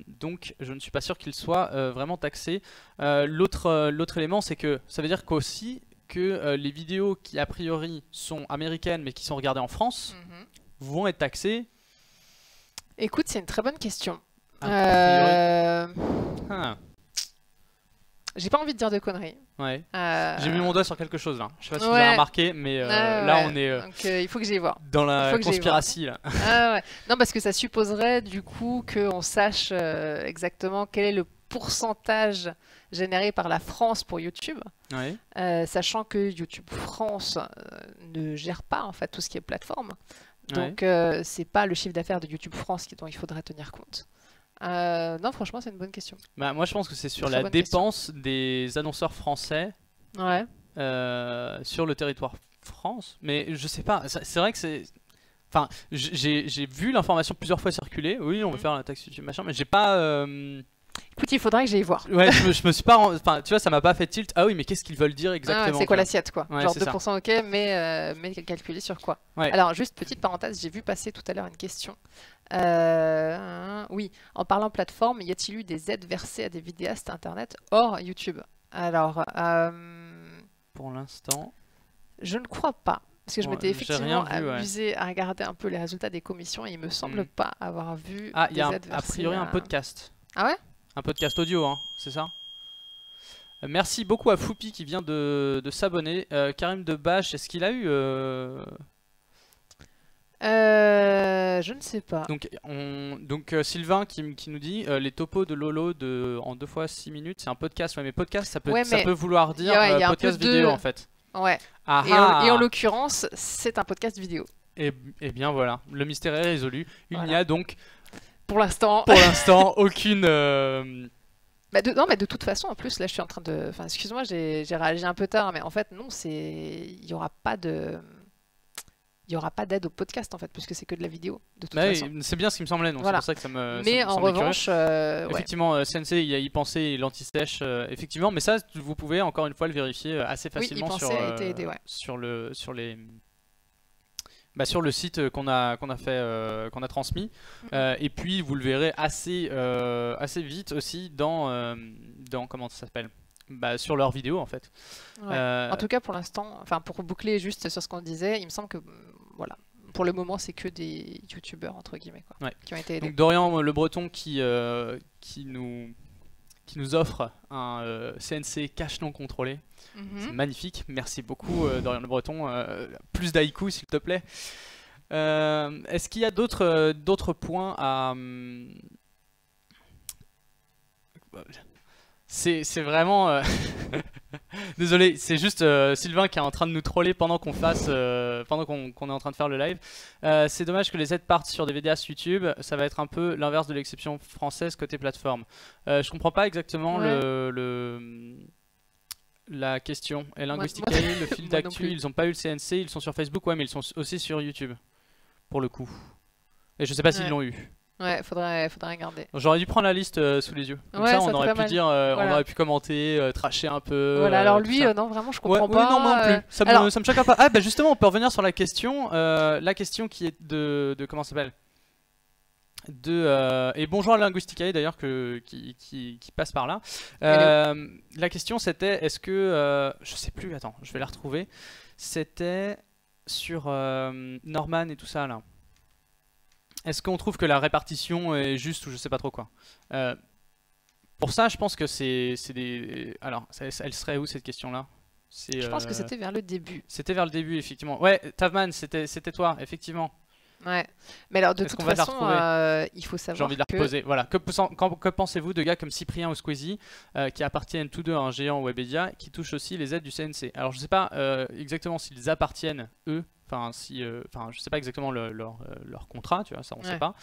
donc je ne suis pas sûr qu'il soit vraiment taxé. L'autre élément, c'est que ça veut dire qu'aussi que les vidéos qui a priori sont américaines mais qui sont regardées en France vont être taxées. Écoute, c'est une très bonne question. J'ai pas envie de dire de conneries. Ouais. J'ai mis mon doigt sur quelque chose là. Je sais pas si vous avez remarqué, mais là on est. Donc il faut que j'y vois. Dans la conspiratie là. Non, parce que ça supposerait du coup qu'on sache exactement quel est le pourcentage généré par la France pour YouTube. Ouais. Sachant que YouTube France ne gère pas en fait tout ce qui est plateforme. Donc c'est pas le chiffre d'affaires de YouTube France dont il faudrait tenir compte. Non, franchement, c'est une bonne question. Bah, moi, je pense que c'est sur la dépense des annonceurs français sur le territoire France. Mais je sais pas, c'est vrai que c'est... Enfin, j'ai vu l'information plusieurs fois circuler. Oui, on veut faire la taxe YouTube, machin, mais j'ai pas... Écoute, il faudrait que j'aille voir. Ouais, je me suis pas... Enfin, tu vois, ça m'a pas fait tilt. Ah oui, mais qu'est-ce qu'ils veulent dire exactement? C'est quoi l'assiette, quoi? Ouais, genre 2% ok, mais calculé sur quoi? Alors, juste petite parenthèse, j'ai vu passer tout à l'heure une question. Oui, en parlant plateforme, y a-t-il eu des aides versées à des vidéastes internet hors YouTube? Alors, pour l'instant, je ne crois pas. Parce que je Ouais, m'étais j'ai effectivement rien vu, ouais. amusée à regarder un peu les résultats des commissions et il me semble pas avoir vu Ah, il y des a aides a versées priori un à- podcast. Ah ouais? Un podcast audio, hein, c'est ça? Merci beaucoup à Foupi qui vient de s'abonner. Karim Debache, est-ce qu'il a eu Je ne sais pas. Donc Sylvain qui nous dit les topos de Lolo en 2 fois 6 minutes, c'est un podcast. Ouais, mais podcast, ça peut, Ouais, ça mais peut vouloir dire il y a un podcast peu de- vidéo en fait. Ouais. Ah Et en ah. l'occurrence, c'est un podcast vidéo. Et bien voilà, le mystère est résolu. Il n'y Voilà. a donc Pour l'instant. pour l'instant aucune. Non, mais de toute façon, en plus, là, je suis en train de. Enfin, excuse-moi, j'ai réagi un peu tard, mais en fait, non, il y aura pas de. Il y aura pas d'aide au podcast en fait, puisque c'est que de la vidéo de toute Ouais, façon. c'est bien ce qui me semblait, donc Voilà. c'est pour ça que ça me. Mais ça me en semblait curieux. revanche, ouais. Effectivement, CNC, il y a y penser et l'anti-sèche, effectivement, mais ça, vous pouvez encore une fois le vérifier assez Oui, y facilement penser sur, a été aidé, ouais. sur le site qu'on a transmis. Et puis vous le verrez assez vite aussi dans comment ça s'appelle, sur leurs vidéos en fait. Ouais. En tout cas, pour l'instant, enfin pour boucler juste sur ce qu'on disait, il me semble que voilà, pour le moment, c'est que des youtubeurs entre guillemets quoi, Ouais. qui ont été aidés. Donc Dorian Le Breton qui nous offre un CNC cache non contrôlé. C'est magnifique, merci beaucoup Dorian Le Breton. Plus d'haïku s'il te plaît. Est-ce qu'il y a d'autres points à... C'est vraiment... Désolé, c'est juste Sylvain qui est en train de nous troller pendant qu'on est en train de faire le live. C'est dommage que les aides partent sur des vidéastes YouTube, ça va être un peu l'inverse de l'exception française côté plateforme. Je comprends pas exactement la question. Et Linguistica, le fil d'actu, ils ont pas eu le CNC, ils sont sur Facebook, ouais, mais ils sont aussi sur YouTube, pour le coup. Et je sais pas s'ils l'ont eu. Ouais, faudrait regarder. J'aurais dû prendre la liste sous les yeux. Comme Ouais, ça, ça on aurait pu mal. dire, Voilà. on aurait pu commenter, tracher un peu. Voilà, alors tout lui, ça. non, vraiment, je comprends Ouais, pas. oui, non, moi non plus. Ça alors- me choque pas. Ah, bah justement, on peut revenir sur la question. La question qui est de comment ça s'appelle et bonjour à Linguisticae d'ailleurs qui passe par là. La question c'était est-ce que je sais plus, attends, je vais la retrouver. C'était sur Norman et tout ça là. Est-ce qu'on trouve que la répartition est juste ou je sais pas trop quoi. Pour ça, je pense que c'est des. Alors, elle serait où cette question là? Je pense que c'était vers le début. C'était vers le début effectivement. Ouais, Tavman, c'était toi effectivement. Ouais, mais alors de Est-ce toute qu'on va la façon, retrouver il faut savoir J'ai envie de la que reposer. Voilà. Que pensez-vous de gars comme Cyprien ou Squeezie qui appartiennent tous deux à un géant Webedia qui touchent aussi les aides du CNC? Alors je sais pas exactement s'ils appartiennent eux, enfin je sais pas exactement leur contrat, tu vois, ça on sait pas.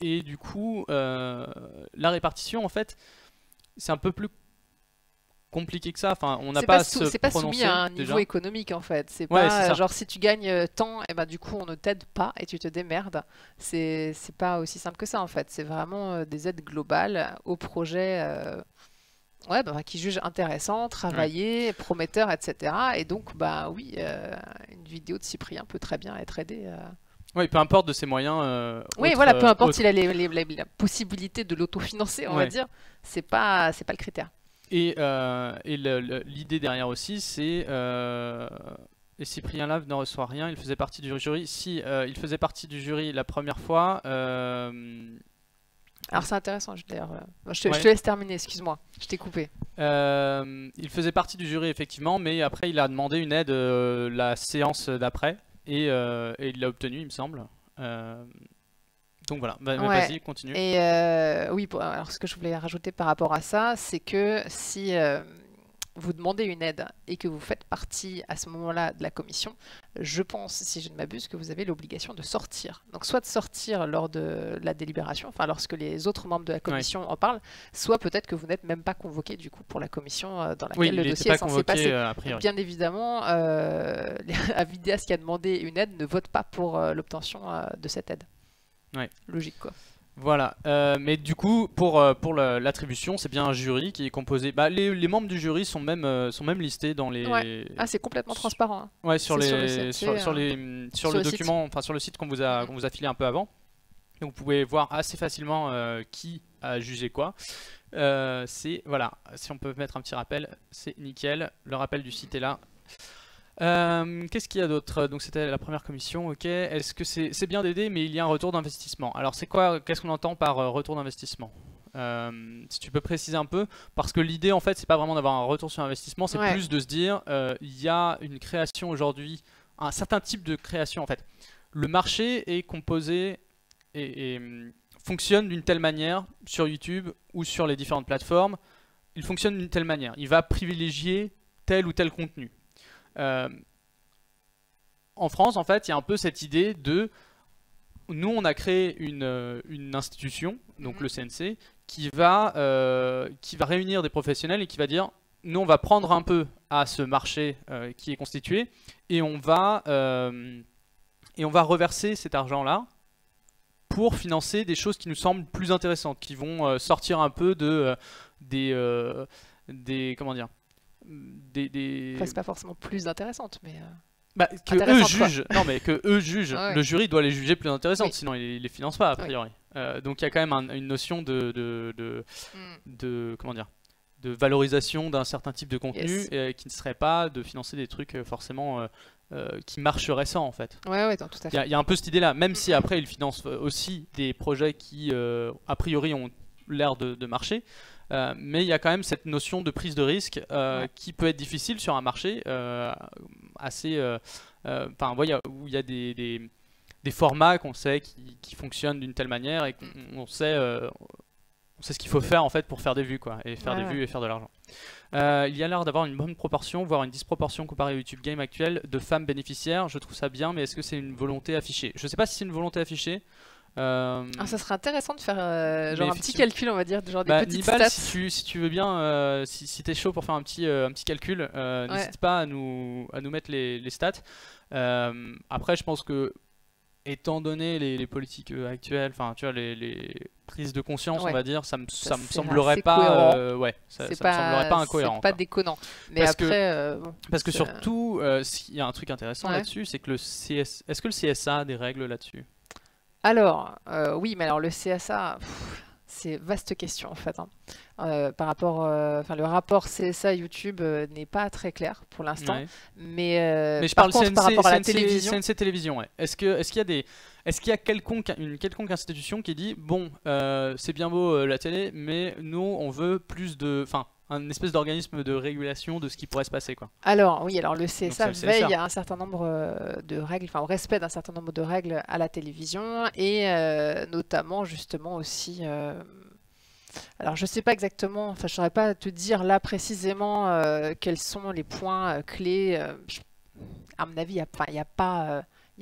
Et du coup la répartition en fait c'est un peu plus compliqué que ça, enfin on n'a pas à se c'est pas prononcer soumis à un niveau déjà. économique en fait, c'est Ouais, pas c'est ça. genre si tu gagnes tant et ben du coup on ne t'aide pas et tu te démerdes, c'est pas aussi simple que ça en fait, c'est vraiment des aides globales au projet ouais, qui jugent intéressant, travaillé, prometteur, etc. Et donc bah oui, une vidéo de Cyprien peut très bien être aidée. Oui, peu importe de ses moyens. Oui, autres, voilà, peu importe autres. s'il a la possibilité de l'autofinancer, on va Ouais. dire, c'est pas le critère. Et l'idée derrière aussi, c'est et Cyprien Lave ne reçoit rien. Il faisait partie du jury. Si il faisait partie du jury la première fois. Alors c'est intéressant, d'ailleurs. Je te Ouais. laisse terminer, excuse-moi, je t'ai coupé. Il faisait partie du jury effectivement, mais après il a demandé une aide la séance d'après et il l'a obtenu, il me semble. Donc voilà, mais Ouais. vas-y, continue. Et oui, alors ce que je voulais rajouter par rapport à ça, c'est que si vous demandez une aide et que vous faites partie à ce moment-là de la commission, je pense, si je ne m'abuse, que vous avez l'obligation de sortir. Donc soit de sortir lors de la délibération, enfin lorsque les autres membres de la commission en parlent, soit peut-être que vous n'êtes même pas convoqué du coup pour la commission dans laquelle Oui, le il dossier n'était est pas censé convoqué passer. a priori. Bien évidemment, Avideas qui a demandé une aide ne vote pas pour l'obtention de cette aide. Ouais. Logique quoi. Voilà, mais du coup, pour l'attribution, c'est bien un jury qui est composé. Les membres du jury sont même listés dans les. Ouais. Ah, c'est complètement transparent. Hein. Ouais, sur C'est les sur le CNC, sur le site. document, enfin sur le site qu'on vous a filé un peu avant. Donc vous pouvez voir assez facilement qui a jugé quoi. Voilà, si on peut mettre un petit rappel, c'est nickel. Le rappel du site est là. Qu'est-ce qu'il y a d'autre? Donc c'était la première commission, ok. Est-ce que c'est bien d'aider, mais il y a un retour d'investissement? Alors c'est quoi, qu'est-ce qu'on entend par retour d'investissement? Si tu peux préciser un peu, parce que l'idée en fait c'est pas vraiment d'avoir un retour sur investissement, c'est plus de se dire il y a une création aujourd'hui, un certain type de création en fait. Le marché est composé et fonctionne d'une telle manière sur YouTube ou sur les différentes plateformes. Il fonctionne d'une telle manière, il va privilégier tel ou tel contenu. En France, en fait, il y a un peu cette idée de... Nous, on a créé une institution, donc le CNC, qui va réunir des professionnels et qui va dire, nous, on va prendre un peu à ce marché qui est constitué et on va reverser cet argent-là pour financer des choses qui nous semblent plus intéressantes, qui vont sortir un peu des comment dire, Enfin, c'est pas forcément plus intéressante, mais que eux jugent. Non, mais que eux jugent. Le jury doit les juger plus intéressantes, sinon il les finance pas a priori. Donc il y a quand même une notion de comment dire, de valorisation d'un certain type de contenu qui ne serait pas de financer des trucs forcément qui marcheraient sans en fait. Ouais, tout à fait. Il y a un peu cette idée-là, même si après ils financent aussi des projets qui a priori ont l'air de marcher. Mais il y a quand même cette notion de prise de risque qui peut être difficile sur un marché assez, où il y a des formats qu'on sait qui fonctionnent d'une telle manière et qu'on sait ce qu'il faut faire en fait pour faire des vues quoi, et faire des vues et faire de l'argent. Il y a l'air d'avoir une bonne proportion, voire une disproportion comparée au YouTube Game actuel de femmes bénéficiaires. Je trouve ça bien, mais est-ce que c'est une volonté affichée? Je sais pas si c'est une volonté affichée. Ça serait intéressant de faire genre un petit calcul, on va dire, genre des petites Nibal, stats. si tu veux bien, si t'es chaud pour faire un petit calcul, n'hésite pas à nous mettre les stats. Après, je pense que étant donné les politiques actuelles, enfin tu vois les prises de conscience, on va dire, ça me semblerait pas, ça me semblerait pas incohérent. C'est pas déconnant. Mais parce que surtout, il y a un truc intéressant là-dessus, c'est que est-ce que le CSA a des règles là-dessus? Alors, oui, mais alors le CSA, c'est vaste question en fait. Par rapport, le rapport CSA YouTube n'est pas très clair pour l'instant. Mais je parle par rapport à la télévision. CNC télévision, ouais. Est-ce qu'il y a une quelconque institution qui dit bon, c'est bien beau la télé, mais nous on veut plus de, un espèce d'organisme de régulation de ce qui pourrait se passer quoi. Alors oui, alors le CSA veille à un certain nombre de règles, au respect d'un certain nombre de règles à la télévision et notamment justement aussi. Alors je sais pas exactement, je saurais pas te dire là précisément quels sont les points clés. À mon avis, il y a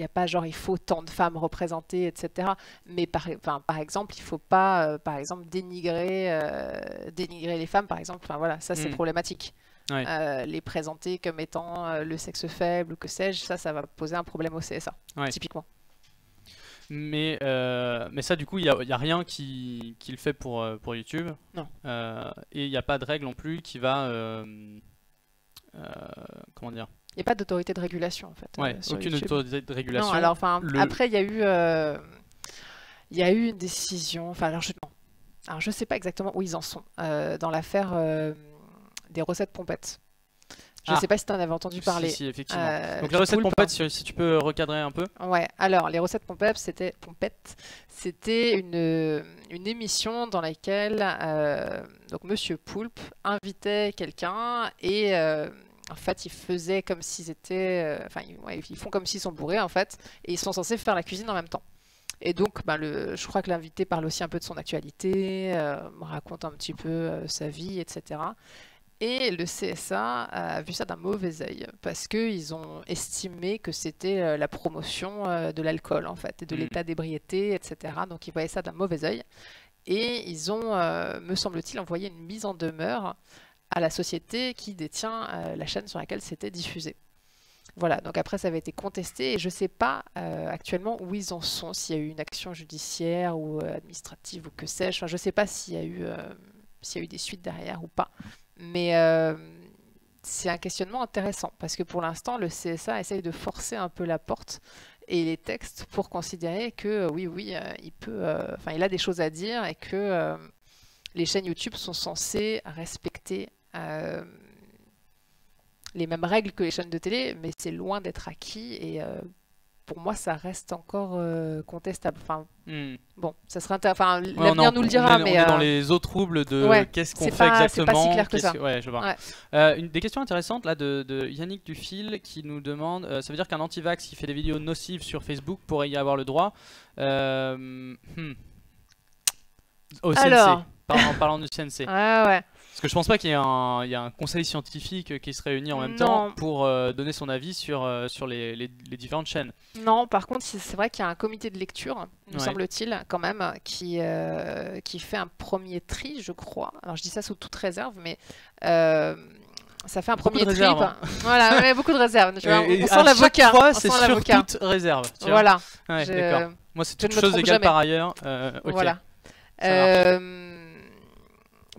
pas genre il faut tant de femmes représentées, etc. Mais par exemple, il ne faut pas dénigrer les femmes, par exemple. Voilà, ça c'est problématique. Les présenter comme étant le sexe faible ou que sais-je, ça va poser un problème au CSA, typiquement. Mais ça, du coup, il n'y a rien qui le fait pour YouTube. Non. Et il n'y a pas de règle non plus qui va... comment dire ? Il n'y a pas d'autorité de régulation en fait. Aucune YouTube. autorité de régulation. Non, alors après il y a eu une décision. Alors je ne sais pas exactement où ils en sont dans l'affaire des recettes pompettes. Je ne sais pas si tu en avais entendu parler. Si, effectivement. Donc les recettes pompettes, si tu peux recadrer un peu. Ouais. Alors les recettes pompettes, c'était une émission dans laquelle donc Monsieur Poulpe invitait quelqu'un et en fait, ils faisaient comme s'ils étaient... ils font comme s'ils sont bourrés, en fait, et ils sont censés faire la cuisine en même temps. Et donc, je crois que l'invité parle aussi un peu de son actualité, raconte un petit peu sa vie, etc. Et le CSA a vu ça d'un mauvais œil, parce qu'ils ont estimé que c'était la promotion de l'alcool, en fait, et de l'état d'ébriété, etc. Donc, ils voyaient ça d'un mauvais œil. Et ils ont, me semble-t-il, envoyé une mise en demeure à la société qui détient la chaîne sur laquelle c'était diffusé. Voilà, donc après ça avait été contesté et je ne sais pas actuellement où ils en sont, s'il y a eu une action judiciaire ou administrative ou que sais-je. Je ne sais pas s'il y a eu des suites derrière ou pas. Mais c'est un questionnement intéressant parce que pour l'instant le CSA essaye de forcer un peu la porte et les textes pour considérer que il a des choses à dire et que les chaînes YouTube sont censées respecter les mêmes règles que les chaînes de télé, mais c'est loin d'être acquis et pour moi, ça reste encore contestable. Enfin, bon, ça serait enfin, l'avenir nous le dira, mais on est dans les eaux troubles de qu'est-ce qu'on fait exactement. C'est pas si clair que ça. Ouais, je vois. Des questions intéressantes là de Yannick Dufil qui nous demande ça veut dire qu'un anti-vax qui fait des vidéos nocives sur Facebook pourrait y avoir le droit au CNC. Alors, en parlant du CNC. Ouais. Parce que je pense pas qu'il y ait un conseil scientifique qui se réunit en même temps pour donner son avis sur les différentes chaînes. Non, par contre, c'est vrai qu'il y a un comité de lecture, me semble-t-il, quand même, qui fait un premier tri, je crois. Alors, je dis ça sous toute réserve, mais ça fait un beaucoup premier tri. Hein. Voilà, ouais, beaucoup de réserves. Tu vois, on sent l'avocat. C'est sur toute réserve. Voilà. Ouais, d'accord. Moi, c'est toute chose égale par ailleurs. Okay. Voilà.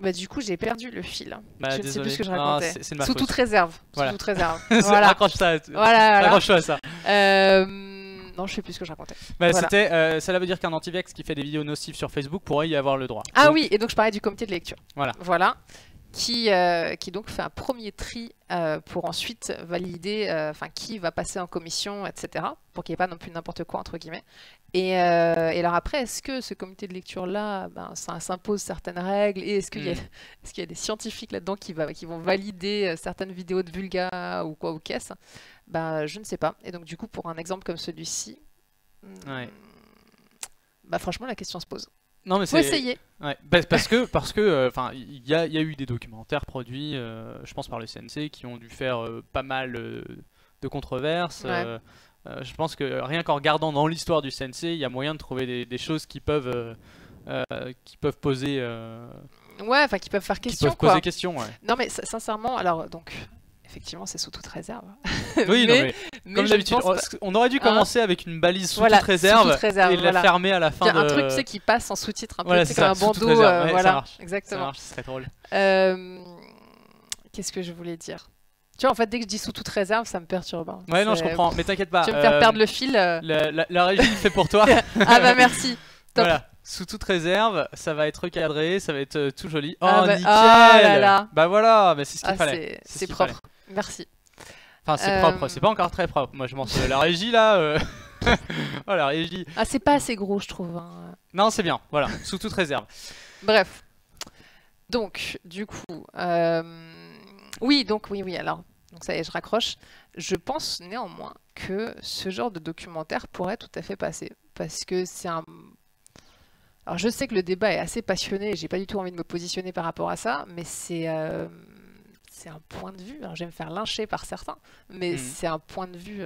Bah, du coup, j'ai perdu le fil. Je ne sais plus ce que je racontais. Sous toute réserve. Voilà. Sous toute réserve. Voilà. Accroche ça. Voilà. Accroche-toi à ça. Non, je ne sais plus ce que je racontais. Bah, voilà. Cela veut dire qu'un anti-vax qui fait des vidéos nocives sur Facebook pourrait y avoir le droit. Ah oui, et donc je parlais du comité de lecture. Voilà. Qui donc fait un premier tri pour ensuite valider qui va passer en commission, etc. Pour qu'il n'y ait pas non plus n'importe quoi, entre guillemets. Et alors après, est-ce que ce comité de lecture-là, ça s'impose certaines règles? Et est-ce qu'il y a des scientifiques là-dedans qui vont valider certaines vidéos de vulga ou quoi, ou qu'est-ce? Je ne sais pas. Et donc du coup, pour un exemple comme celui-ci, franchement, la question se pose. Non, mais faut essayer. Ouais, parce que il y a eu des documentaires produits, je pense par le CNC, qui ont dû faire pas mal de controverses. Je pense que rien qu'en regardant dans l'histoire du CNC, il y a moyen de trouver des choses qui peuvent poser. Qui peuvent faire question. Qui peuvent poser question. Non, mais sincèrement, alors donc. Effectivement, c'est sous toute réserve. Oui, mais comme d'habitude, on aurait dû commencer avec une balise sous toute réserve et la fermer à la fin. Un truc, tu sais, qui passe en sous-titre, un peu comme un bandeau. Ça marche. Exactement. Ça marche, ce serait drôle. Qu'est-ce que je voulais dire? Tu vois, en fait, dès que je dis sous toute réserve, ça me perturbe. Ouais, non, je comprends, mais t'inquiète pas. Tu vas me faire perdre le fil. La régie fait pour toi. Ah bah merci. Top. Voilà. Sous toute réserve, ça va être recadré, ça va être tout joli. Oh, nickel. Là là. Bah voilà, c'est ce qu'il fallait. C'est propre. Merci. Enfin, c'est propre, c'est pas encore très propre. Moi, je pense la régie là. Oh, la régie. Ah, c'est pas assez gros, je trouve. Non, c'est bien. Voilà, sous toute réserve. Bref. Donc, du coup, oui. Alors, donc ça y est, je raccroche. Je pense néanmoins que ce genre de documentaire pourrait tout à fait passer, parce que c'est un. Alors, je sais que le débat est assez passionné. Et j'ai pas du tout envie de me positionner par rapport à ça, mais c'est un point de vue. Alors, je vais me faire lyncher par certains, mais c'est un point de vue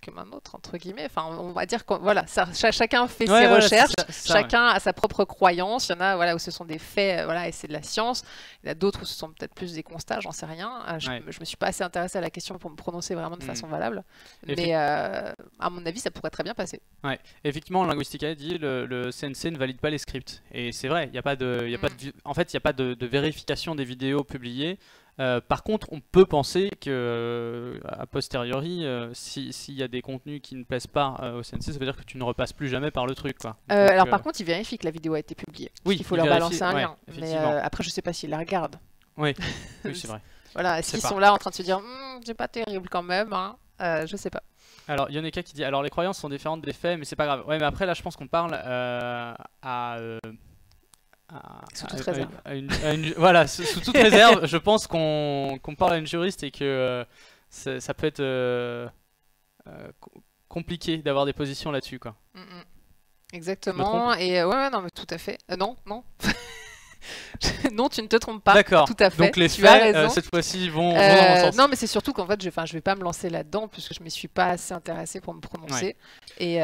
comme un autre, entre guillemets. Enfin, on va dire que voilà, chacun fait ses recherches, chacun a sa propre croyance. Il y en a où ce sont des faits, et c'est de la science. Il y en a d'autres où ce sont peut-être plus des constats, j'en sais rien. Je me suis pas assez intéressée à la question pour me prononcer vraiment de façon valable. Mais à mon avis, ça pourrait très bien passer. Ouais, effectivement, Linguistica dit le CNC ne valide pas les scripts. Et c'est vrai, il n'y a pas de vérification des vidéos publiées. Par contre, on peut penser que, a posteriori, s'il y a des contenus qui ne plaisent pas au CNC, ça veut dire que tu ne repasses plus jamais par le truc, quoi. Donc, alors par contre, ils vérifient que la vidéo a été publiée. Oui, il faut leur balancer un lien. Mais après, je sais pas s'ils la regardent. Oui, c'est vrai. Voilà, est-ce qu'ils sont là en train de se dire c'est pas terrible quand même, hein. Je sais pas. Alors, Yoneka qui dit alors les croyances sont différentes des faits, mais c'est pas grave. Ouais, mais après là, je pense qu'on parle sous toute réserve. Voilà, sous toute réserve, je pense qu'on parle à une juriste et que ça peut être compliqué d'avoir des positions là-dessus, quoi. Exactement. Et non, mais tout à fait. Non. Non, tu ne te trompes pas. D'accord. Tout à fait. Donc les tu as faits, raison. cette fois-ci, vont dans mon sens. Non, mais c'est surtout qu'en fait, je vais pas me lancer là-dedans puisque je me suis pas assez intéressée pour me prononcer. Et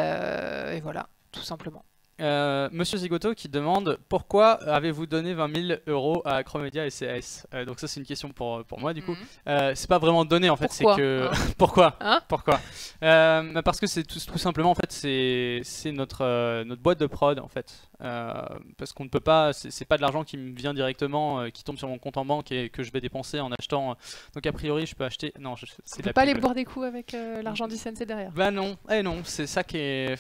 voilà, tout simplement. Monsieur Zigoto qui demande pourquoi avez-vous donné 20 000 € à Chromedia et CS. Donc ça c'est une question pour moi du coup. C'est pas vraiment donné en fait, c'est que pourquoi parce que c'est tout simplement en fait c'est notre boîte de prod en fait. Parce qu'on ne peut pas, c'est pas de l'argent qui me vient directement, qui tombe sur mon compte en banque et que je vais dépenser en achetant. Donc a priori je peux acheter. Non, tu peux pas aller boire des coups avec l'argent du CNC derrière. Bah non, non, c'est ça qui est.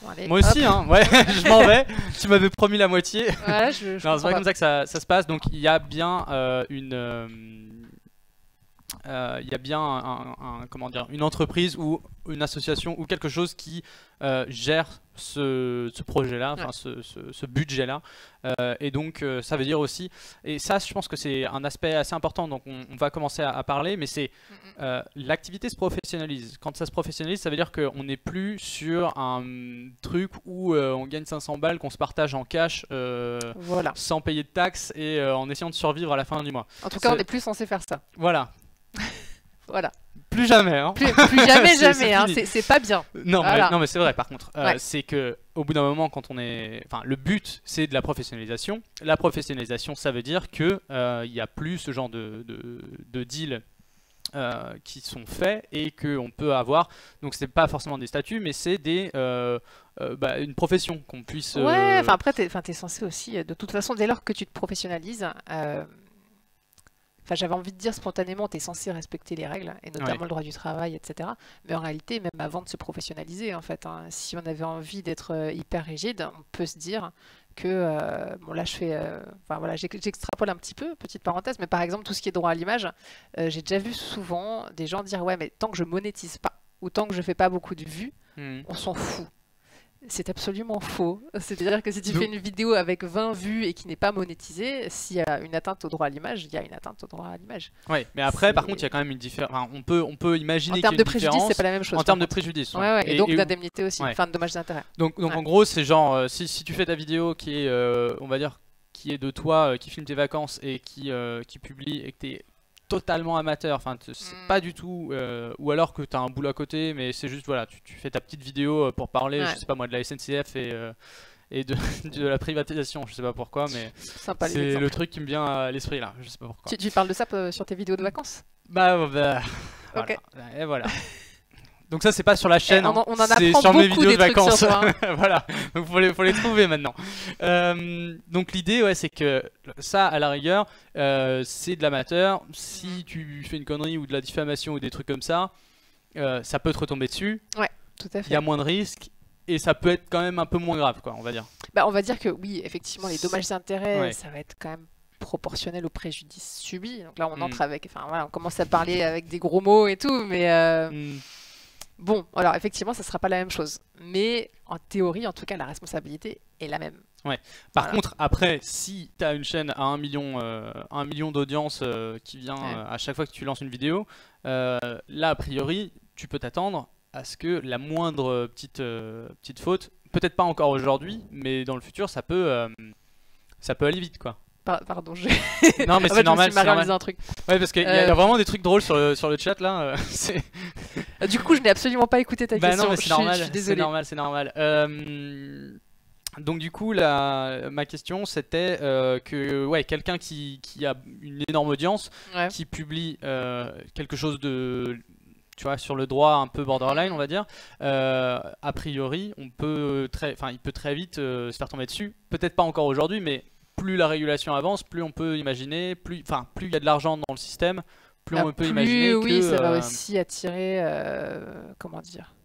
Bon, allez, moi aussi, hein, ouais, je m'en vais. Tu m'avais promis la moitié. Voilà, c'est pas comme ça que ça se passe. Donc il y a bien une y a bien comment dire, une entreprise ou une association ou quelque chose qui gère ce projet-là, enfin ce budget-là. Et donc ça veut dire aussi, et ça je pense que c'est un aspect assez important, donc on va commencer à parler, mais c'est l'activité se professionnalise. Quand ça se professionnalise, ça veut dire qu'on n'est plus sur un truc où on gagne 500 balles, qu'on se partage en cash Voilà. sans payer de taxes et en essayant de survivre à la fin du mois. En tout cas, on n'est plus censé faire ça. Voilà. Voilà. Plus jamais. Hein. Plus jamais, C'est jamais. Hein. fini. C'est pas bien. Non, Voilà. mais c'est vrai. Par contre, Ouais. c'est que au bout d'un moment, quand on est, enfin, le but, c'est de la professionnalisation. La professionnalisation, ça veut dire que il y a plus ce genre de deals qui sont faits et que on peut avoir. Donc, c'est pas forcément des statuts, mais c'est des une profession qu'on puisse. Ouais. Enfin après, t'es censé aussi, de toute façon, dès lors que tu te professionnalises. Enfin, j'avais envie de dire spontanément, tu es censé respecter les règles, et notamment Ouais. le droit du travail, etc. Mais en réalité, même avant de se professionnaliser, en fait, hein, si on avait envie d'être hyper rigide, on peut se dire que, bon là je fais, enfin voilà, j'extrapole un petit peu, petite parenthèse, mais par exemple tout ce qui est droit à l'image, j'ai déjà vu souvent des gens dire ouais, mais tant que je monétise pas, ou tant que je fais pas beaucoup de vues, on s'en fout. C'est absolument faux. C'est-à-dire que si tu Donc- fais une vidéo avec 20 vues et qui n'est pas monétisée, s'il y a une atteinte au droit à l'image, il y a une atteinte au droit à l'image. Ouais, mais après, par C'est- contre, il y a quand même une différence. Enfin, on peut imaginer En qu'il y a termes une de préjudice, différence c'est pas la même chose. en termes de par contre. préjudice. Ouais, ouais. Et donc et- d'indemnité aussi, ouais. enfin de dommages d'intérêt. Donc Ouais. en gros, c'est genre, si tu fais ta vidéo qui est, on va dire, qui est de toi, qui filme tes vacances et qui publie et que tu es totalement amateur, enfin, c'est pas du tout, ou alors que tu as un boulot à côté, mais c'est juste, voilà, tu fais ta petite vidéo pour parler, Ouais. je sais pas moi, de la SNCF et de, de la privatisation, je sais pas pourquoi, mais Sympa les c'est exemples. le truc qui me vient à l'esprit là, je sais pas pourquoi. Tu parles de ça sur tes vidéos de vacances? Bah, Ok. voilà. Et voilà. Donc ça c'est pas sur la chaîne, on en c'est apprend sur mes beaucoup vidéos des de trucs sur vacances. toi, Voilà, donc faut les trouver maintenant. Donc l'idée ouais c'est que ça à la rigueur c'est de l'amateur. Si tu fais une connerie ou de la diffamation ou des trucs comme ça peut te retomber dessus. Tout à Il fait. y a moins de risques et ça peut être quand même un peu moins grave quoi on va dire. Bah, on va dire que oui, effectivement, les dommages d'intérêt, Ouais. ça va être quand même proportionnel au préjudice subi. Donc là, on Mm. entre avec, enfin voilà, on commence à parler avec des gros mots et tout, mais bon, alors effectivement, ça sera pas la même chose. Mais en théorie, en tout cas, la responsabilité est la même. Par Voilà. contre, après, si tu as une chaîne à 1 million d'audience qui vient Ouais. à chaque fois que tu lances une vidéo, là, a priori, tu peux t'attendre à ce que la moindre petite faute, peut-être pas encore aujourd'hui, mais dans le futur, ça peut aller vite, quoi. Pardon, Non, mais en c'est fait, normal, je me suis c'est marré en normal. disant un truc. Ouais, parce qu'il y a vraiment des trucs drôles sur le chat, là. C'est... Du coup, je n'ai absolument pas écouté ta Bah question. non, mais c'est Je normal, suis c'est désolée. normal, c'est normal. Donc du coup, ma question c'était que ouais, quelqu'un qui a une énorme audience, Ouais. qui publie quelque chose de, tu vois, sur le droit un peu borderline, on va dire, a priori, il peut très vite se faire tomber dessus. Peut-être pas encore aujourd'hui, mais plus la régulation avance, plus on peut imaginer, plus il y a de l'argent dans le système, plus on peut imaginer oui, que ça va aussi attirer, comment dire,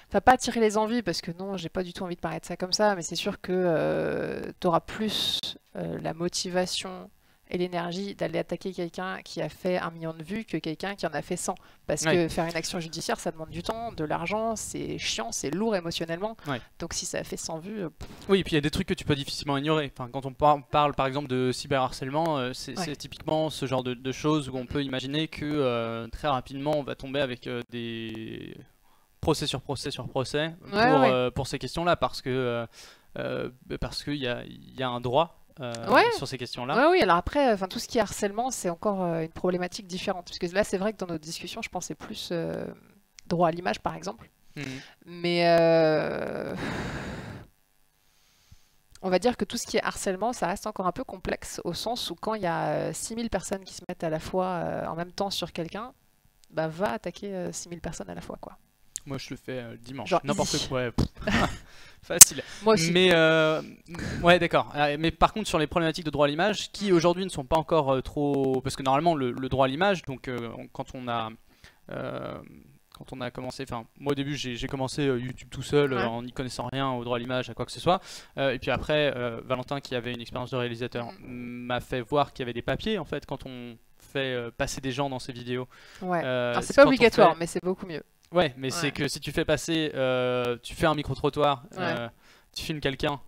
enfin pas attirer les envies parce que non, j'ai pas du tout envie de parler de ça comme ça, mais c'est sûr que tu auras plus la motivation et l'énergie d'aller attaquer quelqu'un qui a fait 1 million de vues que quelqu'un qui en a fait 100. Parce que faire une action judiciaire, ça demande du temps, de l'argent, c'est chiant, c'est lourd émotionnellement. Ouais. Donc si ça a fait 100 vues, Oui, et puis il y a des trucs que tu peux difficilement ignorer. Enfin, quand on parle par exemple de cyberharcèlement, c'est typiquement ce genre de choses où on peut imaginer que très rapidement on va tomber avec des procès sur procès sur procès pour ces questions-là, parce qu'il y a un droit sur ces questions-là. Oui, alors après, tout ce qui est harcèlement, c'est encore une problématique différente. Parce que là, c'est vrai que dans notre discussion, je pensais plus droit à l'image, par exemple. Mais on va dire que tout ce qui est harcèlement, ça reste encore un peu complexe, au sens où quand il y a 6000 personnes qui se mettent à la fois en même temps sur quelqu'un, bah va attaquer 6000 personnes à la fois, quoi. Moi, je le fais dimanche. Genre N'importe easy. quoi. Facile. Moi aussi. Mais ouais, d'accord. Mais par contre, sur les problématiques de droit à l'image, qui aujourd'hui ne sont pas encore trop, parce que normalement le droit à l'image, donc quand on a commencé, enfin moi au début j'ai commencé YouTube tout seul en n'y connaissant rien au droit à l'image, à quoi que ce soit, et puis après Valentin qui avait une expérience de réalisateur m'a fait voir qu'il y avait des papiers en fait quand on fait passer des gens dans ses vidéos. Ouais. C'est pas obligatoire, mais c'est beaucoup mieux. Ouais, mais c'est que si tu fais passer, tu fais un micro-trottoir, tu filmes quelqu'un,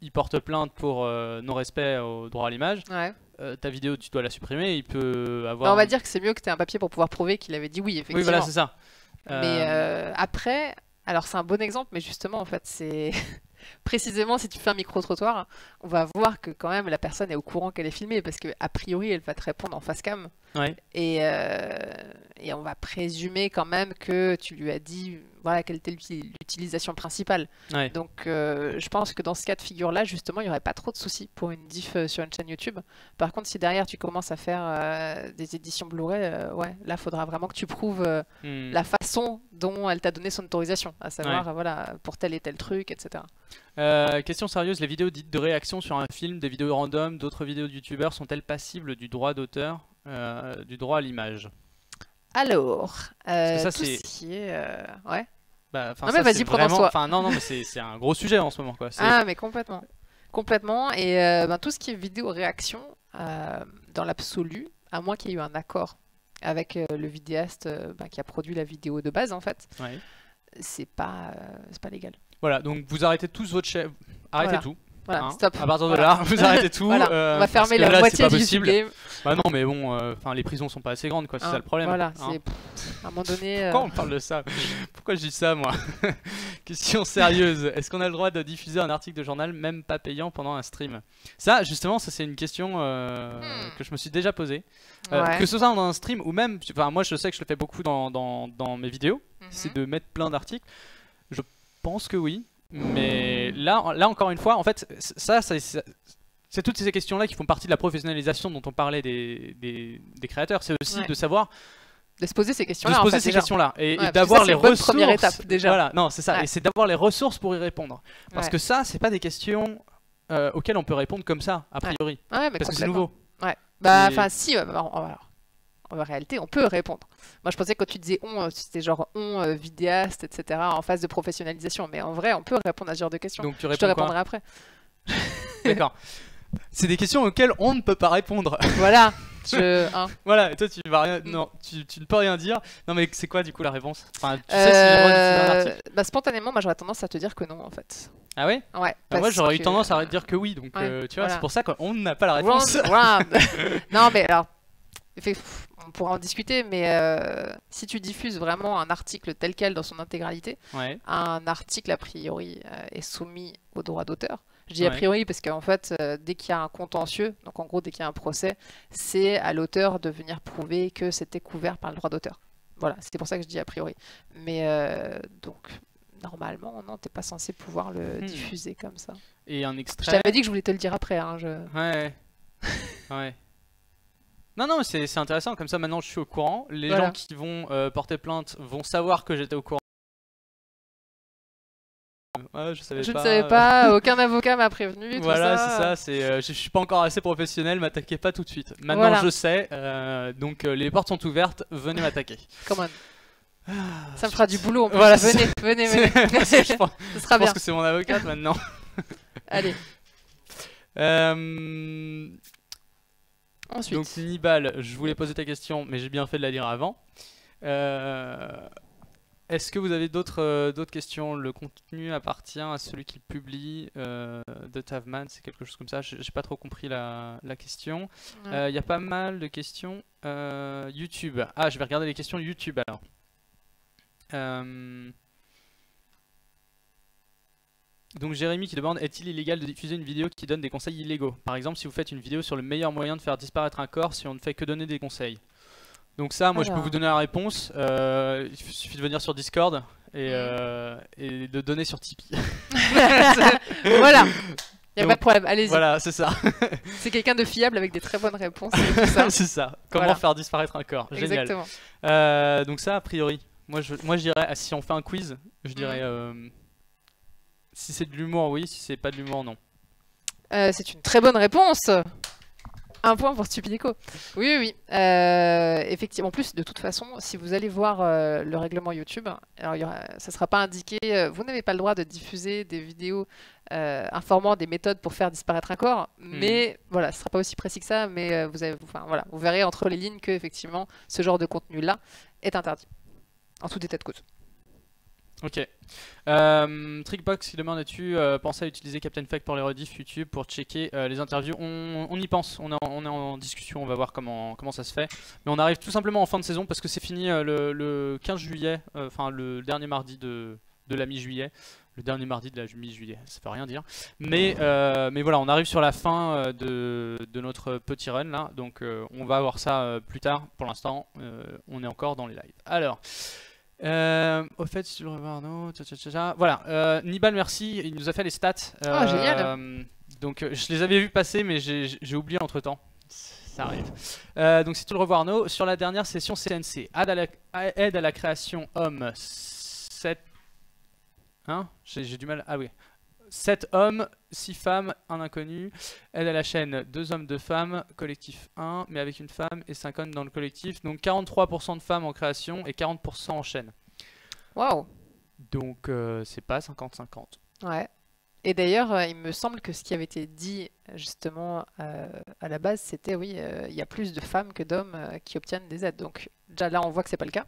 il porte plainte pour non-respect au droit à l'image, ta vidéo tu dois la supprimer, il peut avoir... On va dire que c'est mieux que tu aies un papier pour pouvoir prouver qu'il avait dit oui, effectivement. Oui, voilà, c'est ça. Mais après, alors c'est un bon exemple, mais justement, en fait, c'est... Précisément, si tu fais un micro-trottoir, on va voir que quand même la personne est au courant qu'elle est filmée parce qu'a priori, elle va te répondre en face cam. Et on va présumer quand même que tu lui as dit voilà, quelle était l'utilisation principale. Donc, je pense que dans ce cas de figure-là, justement, il n'y aurait pas trop de soucis pour une diff sur une chaîne YouTube. Par contre, si derrière tu commences à faire des éditions Blu-ray, là, il faudra vraiment que tu prouves la façon dont elle t'a donné son autorisation, à savoir voilà, pour tel et tel truc, etc. Question sérieuse, les vidéos dites de réaction sur un film, des vidéos random, d'autres vidéos de youtubeurs sont-elles passibles du droit d'auteur, du droit à l'image? Alors, ça, tout ce qui est... ouais. Bah, non mais vas-y, prononce-toi. Non, mais c'est un gros sujet en ce moment, quoi. Ah mais complètement. Complètement, et tout ce qui est vidéo réaction, dans l'absolu, à moins qu'il y ait eu un accord avec le vidéaste qui a produit la vidéo de base, en fait, c'est pas légal. Voilà, donc vous arrêtez tous votre chaîne, arrêtez tout. Voilà, stop. À partir de là, vous arrêtez tout. On va fermer la moitié du game. Bah non, mais bon, les prisons sont pas assez grandes, quoi. C'est ça le problème. Voilà, à un moment donné. Pourquoi on parle de ça? Pourquoi je dis ça, moi? Question sérieuse. Est-ce qu'on a le droit de diffuser un article de journal, même pas payant, pendant un stream? Ça, justement, c'est une question que je me suis déjà posée. Que ce soit dans un stream ou même, moi, je sais que je le fais beaucoup dans mes vidéos, c'est de mettre plein d'articles. Je pense que oui. Mais là encore une fois, en fait, c'est toutes ces questions-là qui font partie de la professionnalisation dont on parlait des créateurs. C'est aussi de savoir... De se poser ces questions-là. De se poser ces questions-là. Et d'avoir les ressources... première étape, déjà. Voilà, non, c'est ça. Et c'est d'avoir les ressources pour y répondre. Parce que ça, c'est pas des questions auxquelles on peut répondre comme ça, a priori. Mais parce que c'est nouveau. Si, en réalité, on peut répondre. Moi, je pensais que quand tu disais c'était genre vidéaste, etc., en phase de professionnalisation. Mais en vrai, on peut répondre à ce genre de questions. Donc, je te répondrai après. D'accord. C'est des questions auxquelles on ne peut pas répondre. Voilà. Voilà, et toi, tu vas rien... Non, tu ne peux rien dire. Non, mais c'est quoi, du coup, la réponse? Enfin, tu sais si j'ai le droit d'utiliser un article? Spontanément, moi, j'aurais tendance à te dire que non, en fait. Ah ouais? Ouais. Moi, j'aurais eu tendance à dire que oui. Donc, tu vois, c'est pour ça qu'on n'a pas la réponse. Non, mais alors... On pourra en discuter, mais si tu diffuses vraiment un article tel quel dans son intégralité, un article a priori est soumis au droit d'auteur. Je dis a priori parce qu'en fait, dès qu'il y a un contentieux, donc en gros dès qu'il y a un procès, c'est à l'auteur de venir prouver que c'était couvert par le droit d'auteur. Voilà, c'est pour ça que je dis a priori. Mais donc, normalement, non, t'es pas censé pouvoir le diffuser comme ça. Et un extrait... Je t'avais dit que je voulais te le dire après. Ouais. Non, mais c'est intéressant, comme ça maintenant je suis au courant. Les gens qui vont porter plainte vont savoir que j'étais au courant. Je ne savais pas, aucun avocat m'a prévenu. Voilà, c'est ça. Je suis pas encore assez professionnel, m'attaquez pas tout de suite. Maintenant je sais, donc les portes sont ouvertes, venez m'attaquer. Come on. Ça me fera du boulot. Voilà, venez. Ce sera bien. Je pense que c'est mon avocate maintenant. Allez. Ensuite. Donc Nibal, je voulais poser ta question, mais j'ai bien fait de la lire avant. Est-ce que vous avez d'autres questions? Le contenu appartient à celui qui publie de Tavman, c'est quelque chose comme ça. J'ai pas trop compris la question. Il y a pas mal de questions YouTube. Ah, je vais regarder les questions YouTube alors. Donc Jérémy qui demande, est-il illégal de diffuser une vidéo qui donne des conseils illégaux? Par exemple, si vous faites une vidéo sur le meilleur moyen de faire disparaître un corps si on ne fait que donner des conseils. Donc ça, moi je peux vous donner la réponse. Il suffit de venir sur Discord et de donner sur Tipeee. Voilà. Il n'y a pas de problème, allez-y. Voilà, c'est ça. C'est quelqu'un de fiable avec des très bonnes réponses. C'est ça. Comment faire disparaître un corps. Génial. Exactement. Donc ça, a priori, moi je dirais, si on fait un quiz, je dirais... si c'est de l'humour, oui. Si c'est pas de l'humour, non. C'est une très bonne réponse. Un point pour Stupidico. Oui, oui, oui. Effectivement, en plus, de toute façon, si vous allez voir le règlement YouTube, alors ça ne sera pas indiqué, vous n'avez pas le droit de diffuser des vidéos informant des méthodes pour faire disparaître un corps, mais voilà, ce ne sera pas aussi précis que ça, mais voilà, vous verrez entre les lignes que effectivement, ce genre de contenu-là est interdit, en tout état de cause. Ok. Trickbox qui demande, as-tu pensé à utiliser Captain Fake pour les rediffs YouTube pour checker les interviews? On y pense, on est en discussion, on va voir comment ça se fait. Mais on arrive tout simplement en fin de saison parce que c'est fini le 15 juillet, enfin le dernier mardi de la mi-juillet. Le dernier mardi de la mi-juillet, ça veut rien dire. Mais voilà, on arrive sur la fin de notre petit run là, donc on va voir ça plus tard. Pour l'instant, on est encore dans les lives. Alors... au fait, si tu le revois, Arnaud, voilà, Nibal, merci, il nous a fait les stats. Oh, génial. Donc, je les avais vus passer, mais j'ai oublié entre temps. Ça arrive. Donc, si tu le revois, Arnaud, sur la dernière session CNC, aide à la création homme 7. Hein, j'ai du mal. Ah oui. 7 hommes, 6 femmes, 1 inconnu. Aide à la chaîne, 2 hommes, 2 femmes, collectif 1, mais avec une femme et 5 hommes dans le collectif. Donc 43% de femmes en création et 40% en chaîne. Waouh. Donc c'est pas 50-50. Ouais. Et d'ailleurs, il me semble que ce qui avait été dit justement à la base, c'était oui, il y a plus de femmes que d'hommes qui obtiennent des aides. Donc déjà là, on voit que c'est pas le cas.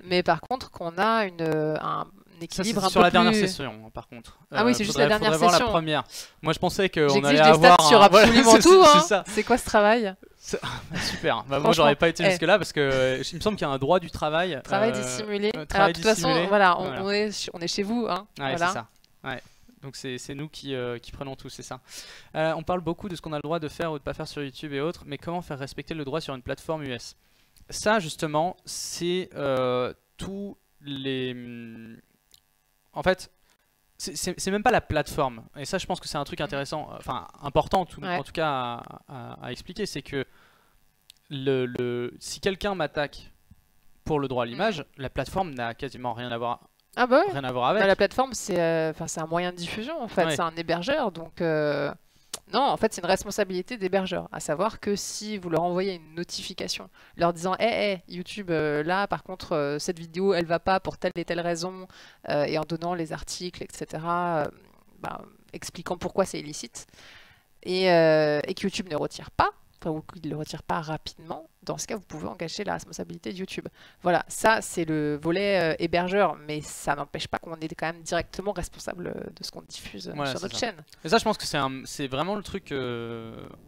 Mais par contre, qu'on a un équilibre un peu sur la plus... dernière session, par contre. Ah oui, c'est juste la dernière session. Voir la première. Moi, je pensais qu'on allait des avoir stats sur absolument tout. C'est quoi ce travail? Super. Bah, moi, j'aurais pas été jusque-là parce que il me semble qu'il y a un droit du travail. Travail dissimulé. Travail Alors, de toute façon, dissimulé. voilà, on est chez vous. Hein, ouais, voilà. c'est ça. Ouais. Donc c'est nous qui prenons tout, c'est ça. On parle beaucoup de ce qu'on a le droit de faire ou de pas faire sur YouTube et autres, mais comment faire respecter le droit sur une plateforme US? Ça, justement, c'est tous les... En fait, c'est même pas la plateforme. Et ça, je pense que c'est un truc intéressant, enfin important en tout cas à expliquer, c'est que si quelqu'un m'attaque pour le droit à l'image, la plateforme n'a quasiment rien à voir. Ah bah ouais. Rien à voir avec. Bah, la plateforme, c'est un moyen de diffusion, en fait. Ouais. C'est un hébergeur, donc... Non, en fait, c'est une responsabilité d'hébergeur. À savoir que si vous leur envoyez une notification leur disant hey, YouTube, là, par contre, cette vidéo, elle va pas pour telle et telle raison, et en donnant les articles, etc., expliquant pourquoi c'est illicite, et que YouTube ne retire pas, ou qu'il ne le retire pas rapidement, dans ce cas, vous pouvez engager la responsabilité de YouTube. Voilà, ça, c'est le volet hébergeur, mais ça n'empêche pas qu'on est quand même directement responsable de ce qu'on diffuse sur notre chaîne. Et ça, je pense que c'est vraiment le truc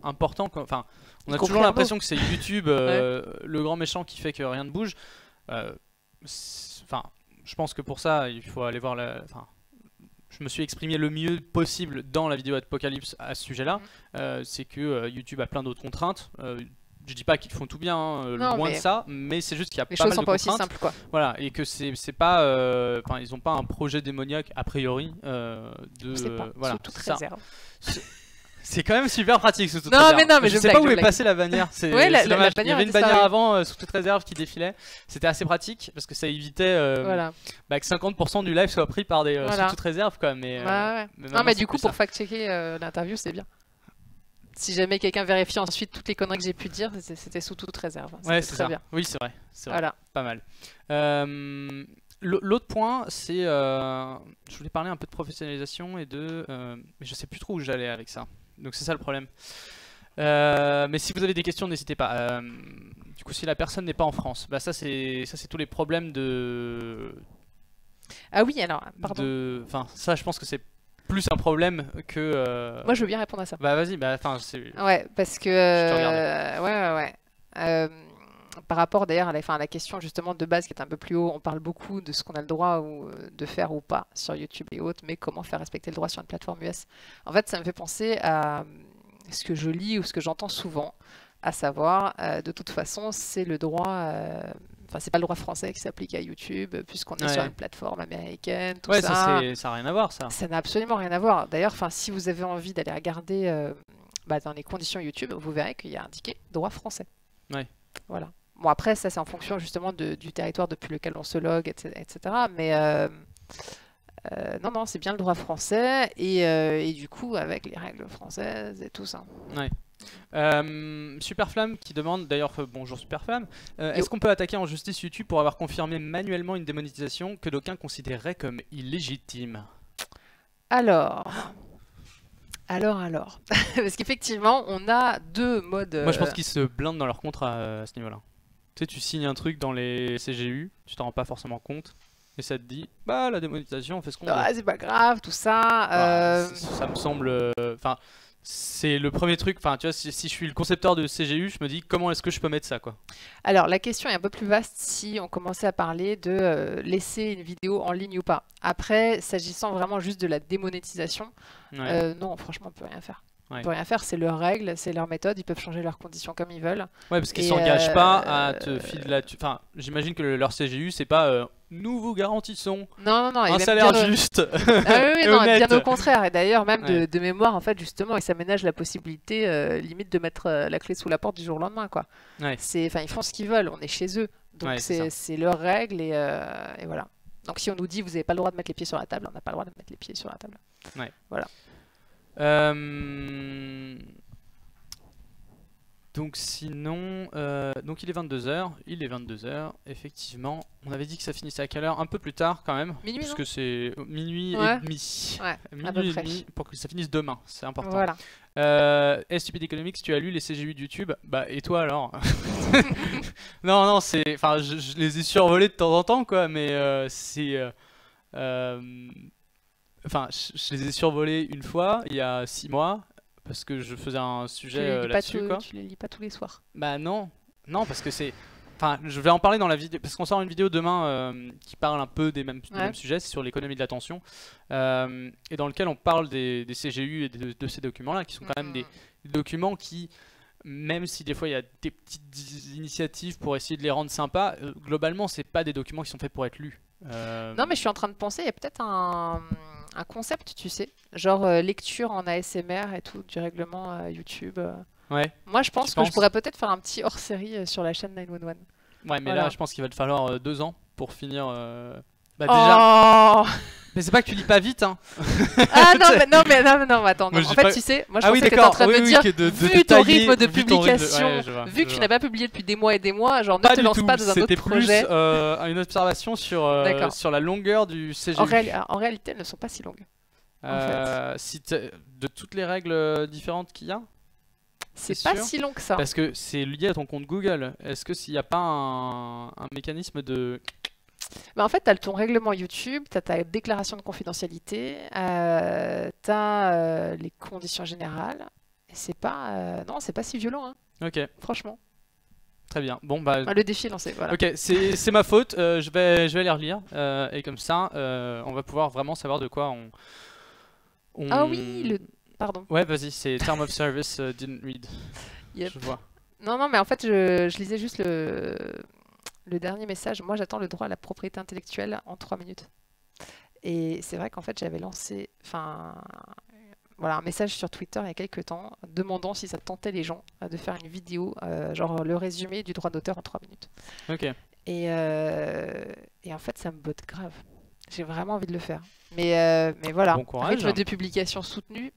important. Enfin, on a toujours l'impression que c'est YouTube, le grand méchant qui fait que rien ne bouge. Enfin, je pense que pour ça, il faut aller voir la... Je me suis exprimé le mieux possible dans la vidéo Apocalypse à ce sujet-là. C'est que YouTube a plein d'autres contraintes. Je dis pas qu'ils font tout bien, loin de ça, mais c'est juste qu'il y a pas mal de contraintes. Les choses sont pas aussi simples, quoi. Voilà, et que c'est pas, ils ont pas un projet démoniaque a priori voilà, sous toute réserve. C'est quand même super pratique sous toute réserve. Mais je sais pas où est passée la bannière. C'est dommage. Il y avait une bannière avant sous toute réserve qui défilait. C'était assez pratique parce que ça évitait que 50% du live soit pris par des sous toute réserve, quoi. Mais mais du coup, pour fact-checker l'interview, c'est bien. Si jamais quelqu'un vérifie ensuite toutes les conneries que j'ai pu dire, c'était sous toute réserve. Ouais, c'est ça. Bien. Oui, c'est vrai. Voilà. Pas mal. L'autre point, c'est... je voulais parler un peu de professionnalisation et de... mais je sais plus trop où j'allais avec ça. Donc c'est ça le problème. Mais si vous avez des questions, n'hésitez pas. Du coup, si la personne n'est pas en France, ça c'est tous les problèmes de... Ah oui, alors, pardon. Enfin, ça je pense que c'est plus un problème que... Moi je veux bien répondre à ça. Bah vas-y, ouais, parce que... ouais. Par rapport d'ailleurs à la question justement de base qui est un peu plus haut, on parle beaucoup de ce qu'on a le droit de faire ou pas sur YouTube et autres, mais comment faire respecter le droit sur une plateforme US? En fait, ça me fait penser à ce que je lis ou ce que j'entends souvent, à savoir, de toute façon, c'est le droit... c'est pas le droit français qui s'applique à YouTube, puisqu'on est sur une plateforme américaine, tout ça. Ça n'a rien à voir, ça. Ça n'a absolument rien à voir. D'ailleurs, si vous avez envie d'aller regarder dans les conditions YouTube, vous verrez qu'il y a indiqué droit français. Ouais. Voilà. Bon, après, ça, c'est en fonction justement du territoire depuis lequel on se log, etc. Mais non, c'est bien le droit français et du coup, avec les règles françaises et tout ça. Ouais. Superflamme qui demande, d'ailleurs bonjour Superflamme, est-ce qu'on peut attaquer en justice YouTube pour avoir confirmé manuellement une démonétisation que d'aucuns considéreraient comme illégitime? Alors... Parce qu'effectivement, on a deux modes... Moi je pense qu'ils se blindent dans leur contrat à ce niveau-là. Tu sais, tu signes un truc dans les CGU, tu t'en rends pas forcément compte, et ça te dit, bah la démonétisation, on fait ce qu'on veut. C'est pas grave, tout ça. Ça me semble... Enfin, c'est le premier truc, enfin tu vois, si je suis le concepteur de CGU, je me dis, comment est-ce que je peux mettre ça, quoi? Alors, la question est un peu plus vaste si on commençait à parler de laisser une vidéo en ligne ou pas. Après, s'agissant vraiment juste de la démonétisation, non, franchement, on peut rien faire. On peut rien faire, c'est leurs règles, c'est leur méthode, ils peuvent changer leurs conditions comme ils veulent. Ouais, parce qu'ils s'engagent pas à te filer la... Enfin, j'imagine que leur CGU, c'est pas nous vous garantissons un salaire juste. Oui, non, bien au contraire. Et d'ailleurs, même de mémoire, en fait, justement, ils s'aménagent la possibilité, limite, de mettre la clé sous la porte du jour au lendemain, quoi. Ils font ce qu'ils veulent, on est chez eux. Donc c'est leurs règles et voilà. Donc si on nous dit vous n'avez pas le droit de mettre les pieds sur la table, on n'a pas le droit de mettre les pieds sur la table. Voilà. Donc sinon, donc il est 22h, effectivement. On avait dit que ça finissait à quelle heure? Un peu plus tard quand même. Minuit, parce que c'est minuit et demi. Minuit et demi pour que ça finisse demain, c'est important. Voilà. Stupid Economics, tu as lu les CGU de YouTube? Bah et toi alors? Non, c'est... Enfin, je les ai survolés de temps en temps, quoi, mais c'est... Enfin, je les ai survolés une fois, il y a 6 mois, parce que je faisais un sujet là-dessus, quoi. Tu les lis pas tous les soirs? Bah non, parce que c'est... Enfin, je vais en parler dans la vidéo, parce qu'on sort une vidéo demain qui parle un peu des mêmes sujets, c'est sur l'économie de l'attention, et dans lequel on parle des CGU et de ces documents-là, qui sont quand même des documents qui... Même si des fois il y a des petites initiatives pour essayer de les rendre sympas, globalement c'est pas des documents qui sont faits pour être lus. Non mais je suis en train de penser, il y a peut-être un concept, tu sais, genre lecture en ASMR et tout, du règlement YouTube. Moi je pense que je pourrais peut-être faire un petit hors-série sur la chaîne 911. Ouais mais là je pense qu'il va te falloir 2 ans pour finir... Bah déjà... Mais c'est pas que tu lis pas vite, hein. Ah non, mais attends. En fait, tu sais, moi je pensais que t'es en train de me dire, vu ton rythme de publication, vu que tu n'as pas publié depuis des mois et des mois, genre ne te lance pas dans un autre projet. C'était plus une observation sur la longueur du CGU. En réalité, elles ne sont pas si longues. De toutes les règles différentes qu'il y a, c'est pas si long que ça. Parce que c'est lié à ton compte Google. Est-ce que s'il n'y a pas un mécanisme de... Bah en fait, tu as ton règlement YouTube, tu as ta déclaration de confidentialité, tu as les conditions générales, et c'est pas, non, c'est pas si violent, hein. Ok. Franchement. Très bien. Bon, bah... Le défi est lancé, voilà. Ok, c'est ma faute, je vais les relire, et comme ça, on va pouvoir vraiment savoir de quoi on... Ah oui, Pardon. Ouais, vas-y, c'est Term of Service didn't read. Yep. Je vois. Non, mais en fait, je lisais juste le dernier message. Moi, j'attends le droit à la propriété intellectuelle en 3 minutes. Et c'est vrai qu'en fait, j'avais lancé un message sur Twitter il y a quelques temps, demandant si ça tentait les gens de faire une vidéo, genre le résumé du droit d'auteur en 3 minutes. Ok. Et en fait, ça me botte grave. J'ai vraiment envie de le faire. Mais voilà, bon courage. rythme de publication soutenu.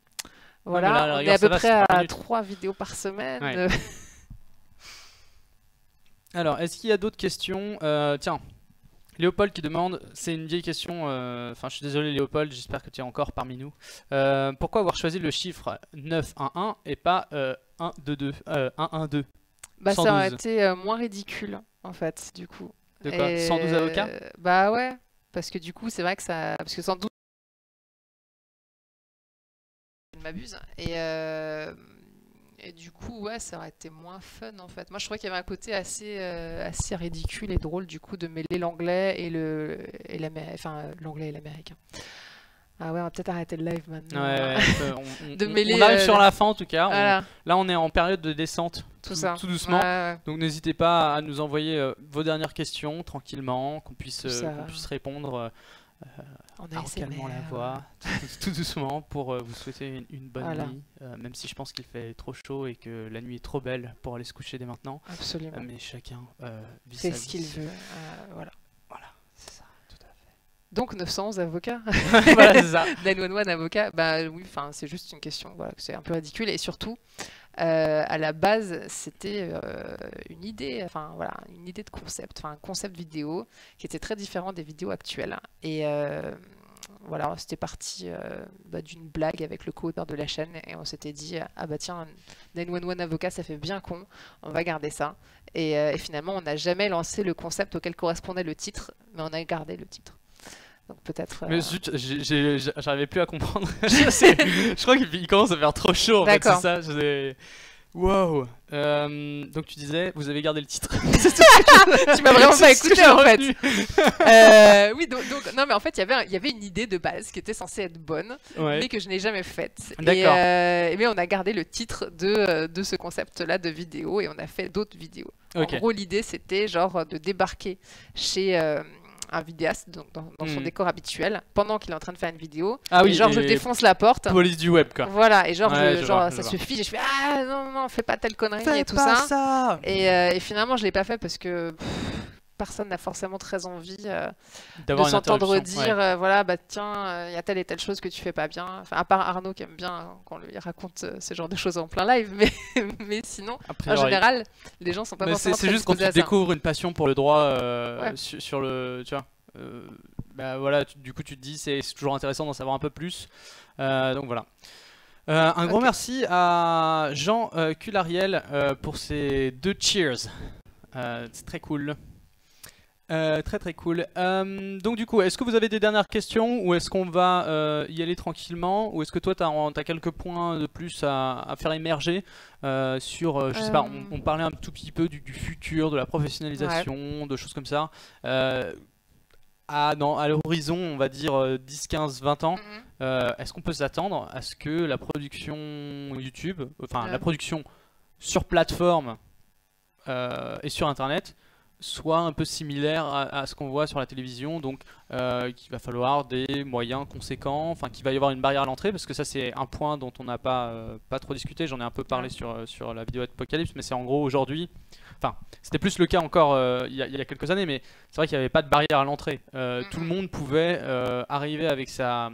Voilà, là, on est à peu près à 3 vidéos par semaine. Ouais. Alors, est-ce qu'il y a d'autres questions? Tiens, Léopold qui demande, c'est une vieille question, enfin je suis désolé Léopold, j'espère que tu es encore parmi nous. Pourquoi avoir choisi le chiffre 911 et pas 122 112? Bah 112. Ça aurait été moins ridicule en fait, du coup. De quoi? 112 avocats? Bah ouais, parce que du coup c'est vrai que ça... Parce que 112... Je m'abuse. Et du coup, ouais, ça aurait été moins fun en fait. Moi, je trouvais qu'il y avait un côté assez ridicule et drôle du coup de mêler l'anglais et l'anglais et l'américain. Ah ouais, on va peut-être arrêter le live maintenant. Ouais, mêler, on arrive sur la fin en tout cas. Voilà. Là, on est en période de descente, tout doucement. Ouais. Donc n'hésitez pas à nous envoyer vos dernières questions tranquillement, qu'on puisse répondre. En calmant la voix, tout doucement, pour vous souhaiter une bonne nuit, même si je pense qu'il fait trop chaud et que la nuit est trop belle pour aller se coucher dès maintenant. Absolument. Mais chacun vit fait sa ce qu'il vie. veut. Voilà, c'est ça, tout à fait. Donc 911 avocats. Voilà, c'est ça. 911 avocats, bah oui, c'est juste une question, voilà, c'est un peu ridicule et surtout, À la base, c'était une idée, enfin voilà, une idée de concept, enfin un concept vidéo qui était très différent des vidéos actuelles. Et voilà, c'était parti d'une blague avec le co-auteur de la chaîne et on s'était dit ah bah tiens, 911 avocat, ça fait bien con, on va garder ça. Et finalement, on n'a jamais lancé le concept auquel correspondait le titre, mais on a gardé le titre. Donc peut-être. Mais zut, j'arrivais plus à comprendre. Je crois qu'il commence à faire trop chaud en fait, c'est ça. Wow. Donc tu disais, vous avez gardé le titre. Tu m'as vraiment pas écouté en fait. Oui, donc non, mais en fait, il y avait une idée de base qui était censée être bonne, mais que je n'ai jamais faite. D'accord. Mais on a gardé le titre de ce concept-là de vidéo et on a fait d'autres vidéos. Okay. En gros, l'idée c'était genre de débarquer chez un vidéaste dans son décor habituel pendant qu'il est en train de faire une vidéo. Ah oui, et genre je défonce la porte. Police du web quoi. Voilà, et genre, ouais, ça suffit. Et je fais ah non, fais pas telle connerie et tout ça. Et finalement, je l'ai pas fait parce que personne n'a forcément très envie de s'entendre dire voilà, bah tiens, il y a telle et telle chose que tu fais pas bien. Enfin, à part Arnaud qui aime bien qu'on lui raconte ce genre de choses en plein live, mais sinon, en général, les gens sont pas forcément très disposés à ça. C'est juste quand tu découvres une passion pour le droit sur le, tu vois. Bah voilà, du coup tu te dis c'est toujours intéressant d'en savoir un peu plus. Donc voilà. Un grand merci à Jean Culariel pour ces 2 cheers. C'est très cool. Très cool. Donc du coup, est-ce que vous avez des dernières questions ou est-ce qu'on va y aller tranquillement ou est-ce que toi tu as quelques points de plus à faire émerger sur, je sais pas, on parlait un tout petit peu du futur, de la professionnalisation, de choses comme ça. À l'horizon, on va dire 10, 15, 20 ans, est-ce qu'on peut s'attendre à ce que la production YouTube, enfin la production sur plateforme et sur Internet soit un peu similaire à ce qu'on voit sur la télévision, donc qu'il va falloir des moyens conséquents, enfin qu'il va y avoir une barrière à l'entrée, parce que ça c'est un point dont on n'a pas trop discuté, j'en ai un peu parlé sur la vidéo Apocalypse, mais c'est en gros aujourd'hui, enfin c'était plus le cas encore il y a quelques années, mais c'est vrai qu'il n'y avait pas de barrière à l'entrée, tout le monde pouvait arriver avec sa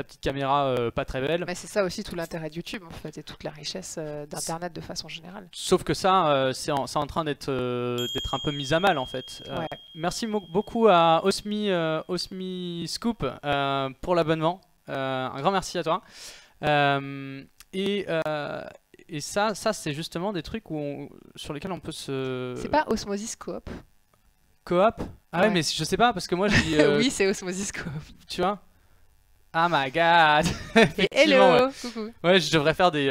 petite caméra pas très belle. Mais c'est ça aussi tout l'intérêt de YouTube en fait et toute la richesse d'internet de façon générale. Sauf que ça c'est en train d'être un peu mis à mal en fait. Merci beaucoup à Osmi Scoop pour l'abonnement. Un grand merci à toi. Et ça c'est justement des trucs sur lesquels on peut se... C'est pas Osmosis Coop? Coop? Ah ouais mais je sais pas parce que moi je dis... Oui c'est Osmosis Coop. Tu vois? Ah my god. Et hello, coucou. Ouais, je devrais faire des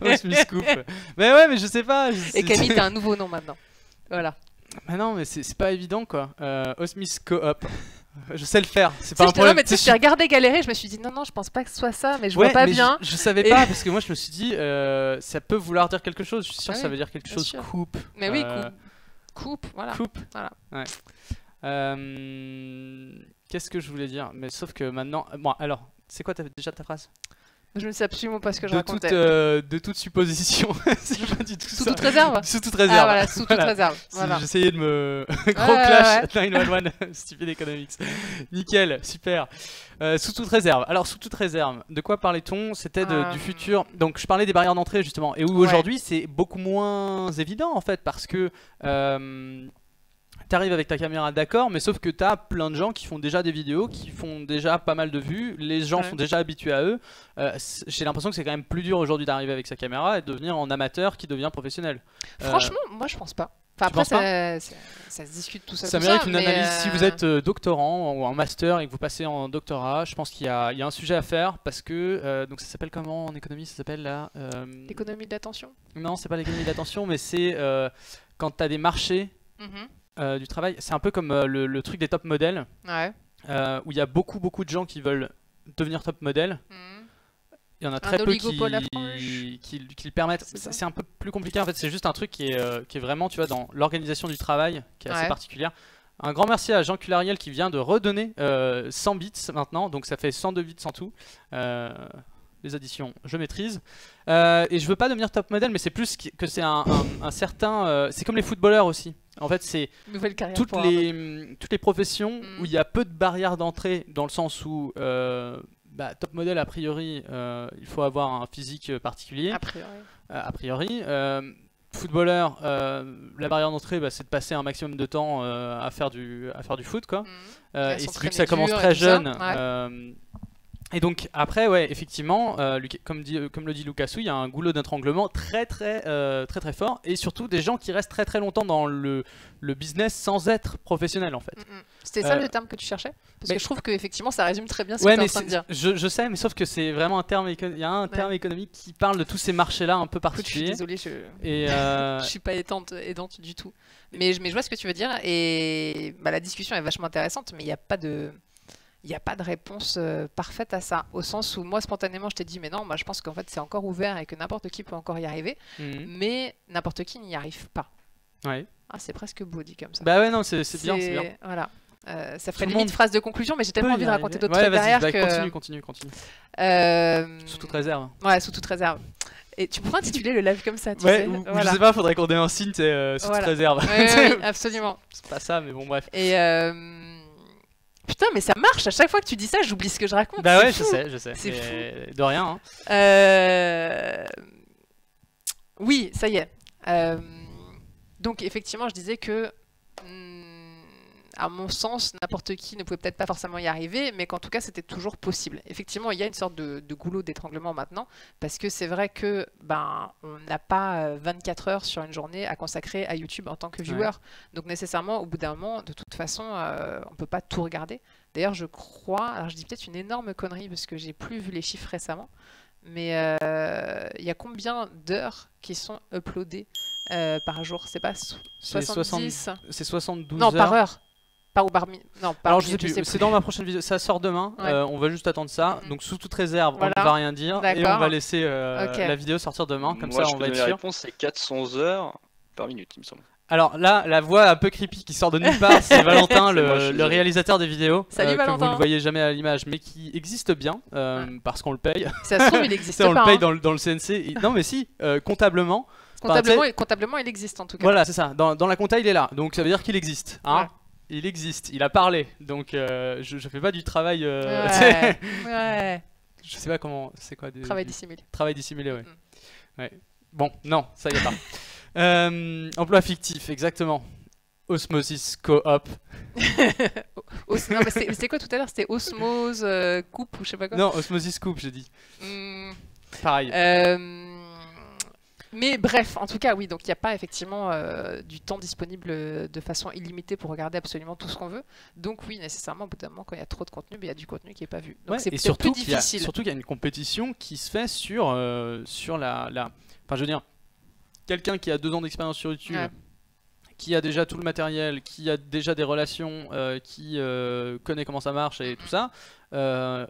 Osmi Scoop. Mais ouais, mais je sais pas. Et Camille, t'as un nouveau nom maintenant. Voilà. Mais non, mais c'est pas évident quoi. Osmi Coop. Je sais le faire, c'est pas un problème. Non, mais tu sais, je t'ai regardé galérer, je me suis dit non, je pense pas que ce soit ça, mais je vois pas bien. Je savais pas parce que moi je me suis dit ça peut vouloir dire quelque chose. Je suis sûr que ça veut dire quelque chose. Coupe. Mais oui, coupe, voilà. Coupe. Voilà. Ouais. Qu'est-ce que je voulais dire? Mais sauf que maintenant... Bon, alors, c'est quoi déjà ta phrase? Je ne sais absolument pas ce que je racontais. De toute supposition. Sous toute réserve? Sous toute réserve. Ah voilà, sous toute réserve. Voilà. J'essayais de me... Gros clash 911, Stupid Economics. Nickel, super. Sous toute réserve. Alors, sous toute réserve, de quoi parlait-on? C'était du futur. Donc, je parlais des barrières d'entrée, justement. Et où aujourd'hui, c'est beaucoup moins évident, en fait, parce que... T'arrives avec ta caméra, d'accord, mais sauf que t'as plein de gens qui font déjà des vidéos, qui font déjà pas mal de vues, les gens sont déjà habitués à eux. J'ai l'impression que c'est quand même plus dur aujourd'hui d'arriver avec sa caméra et de devenir en amateur qui devient professionnel. Franchement, moi je pense pas. Enfin, après, ça se discute tout ça. Ça mérite une analyse. Si vous êtes doctorant ou en master et que vous passez en doctorat, je pense qu'il y a un sujet à faire parce que donc ça s'appelle comment en économie? Ça s'appelle l'économie de l'attention? Non, c'est pas l'économie de l'attention, mais c'est quand t'as des marchés. Du travail, c'est un peu comme le truc des top modèles, où il y a beaucoup de gens qui veulent devenir top modèle. Il y en a très peu qui le permettent. C'est un peu plus compliqué en fait, c'est juste un truc qui est vraiment, tu vois, dans l'organisation du travail, qui est assez particulière. Un grand merci à Jean Culariel qui vient de redonner 100 bits maintenant, donc ça fait 102 bits en tout. Les additions, je maîtrise. Et je veux pas devenir top modèle, mais c'est plus que c'est un certain... c'est comme les footballeurs aussi. En fait, c'est toutes les professions où il y a peu de barrières d'entrée, dans le sens où top model, a priori, il faut avoir un physique particulier. A priori. Footballeur, la barrière d'entrée, c'est de passer un maximum de temps à faire du foot, quoi. Et vu que ça commence très jeune. Et donc après, ouais, effectivement, comme le dit Lucasou, il y a un goulot d'étranglement très fort, et surtout des gens qui restent très longtemps dans le business sans être professionnels, en fait. C'était ça le terme que tu cherchais? Parce que je trouve qu'effectivement ça résume très bien ce que tu es en train de dire. Je sais, mais sauf que c'est vraiment un terme, il y a un terme économique qui parle de tous ces marchés-là un peu particuliers. Je suis désolée, je suis pas aidante du tout. Mais je vois ce que tu veux dire, et la discussion est vachement intéressante, mais il n'y a pas de réponse parfaite à ça, au sens où moi spontanément je t'ai dit mais non, moi je pense qu'en fait c'est encore ouvert et que n'importe qui peut encore y arriver, mais n'importe qui n'y arrive pas. Ouais. Ah, c'est presque beau dit comme ça. Bah ouais, non, c'est bien. Voilà. Ça ferait limite phrase de conclusion, mais j'ai tellement envie de raconter d'autres trucs derrière que... Continue. Sous toute réserve. Ouais, sous toute réserve. Et tu pourrais intituler le live comme ça, tu sais. Je sais pas, faudrait qu'on ait un signe, sous toute réserve. Oui, absolument. C'est pas ça, mais bon, bref. Et putain, mais ça marche, à chaque fois que tu dis ça, j'oublie ce que je raconte. Bah ouais, je sais. C'est fou. De rien. Oui, ça y est. Donc effectivement, je disais que, à mon sens, n'importe qui ne pouvait peut-être pas forcément y arriver, mais qu'en tout cas, c'était toujours possible. Effectivement, il y a une sorte de goulot d'étranglement maintenant, parce que c'est vrai que on n'a pas 24 heures sur une journée à consacrer à YouTube en tant que viewer. Ouais. Donc nécessairement, au bout d'un moment, de toute façon, on peut pas tout regarder. D'ailleurs, je crois, alors je dis peut-être une énorme connerie, parce que j'ai plus vu les chiffres récemment, mais il y a combien d'heures qui sont uploadées par jour? C'est pas 70? C'est 72 non, heures. Non, par heure. Pas ou par minute. Non, par alors je sais plus, c'est dans ma prochaine vidéo, ça sort demain, on va juste attendre ça, donc sous toute réserve, on ne va rien dire, et on va laisser la vidéo sortir demain, comme ça on va être sûr. La réponse c'est 400 heures par minute, il me semble. Alors là, la voix un peu creepy qui sort de nulle part, c'est Valentin, le réalisateur des vidéos, Salut, que vous ne voyez jamais à l'image, mais qui existe bien, parce qu'on le paye. Ça se trouve, il existe on pas. On le paye dans le CNC, non mais si, comptablement. Comptablement, il existe en tout cas. Voilà, c'est ça, dans la compta il est là, donc ça veut dire qu'il existe. Hein. Il existe, il a parlé, donc je fais pas du travail. Ouais. Je sais pas comment, c'est quoi travail dissimulé. Travail dissimulé, ouais. Ouais. Bon, non, ça y est pas. Emploi fictif, exactement. Osmosis Co-op. Non, mais c'était quoi tout à l'heure? C'était Osmose Coupe ou je sais pas quoi. Non, Osmosis Coupe, j'ai dit. Pareil. Mais bref, en tout cas, oui, donc il n'y a pas effectivement du temps disponible de façon illimitée pour regarder absolument tout ce qu'on veut. Donc oui, nécessairement, au bout d'un moment, quand il y a trop de contenu, il y a du contenu qui n'est pas vu. Donc c'est peut-être plus difficile. Surtout qu'il y a une compétition qui se fait sur la... Enfin, je veux dire, quelqu'un qui a 2 ans d'expérience sur YouTube, qui a déjà tout le matériel, qui a déjà des relations, qui connaît comment ça marche et tout ça, il a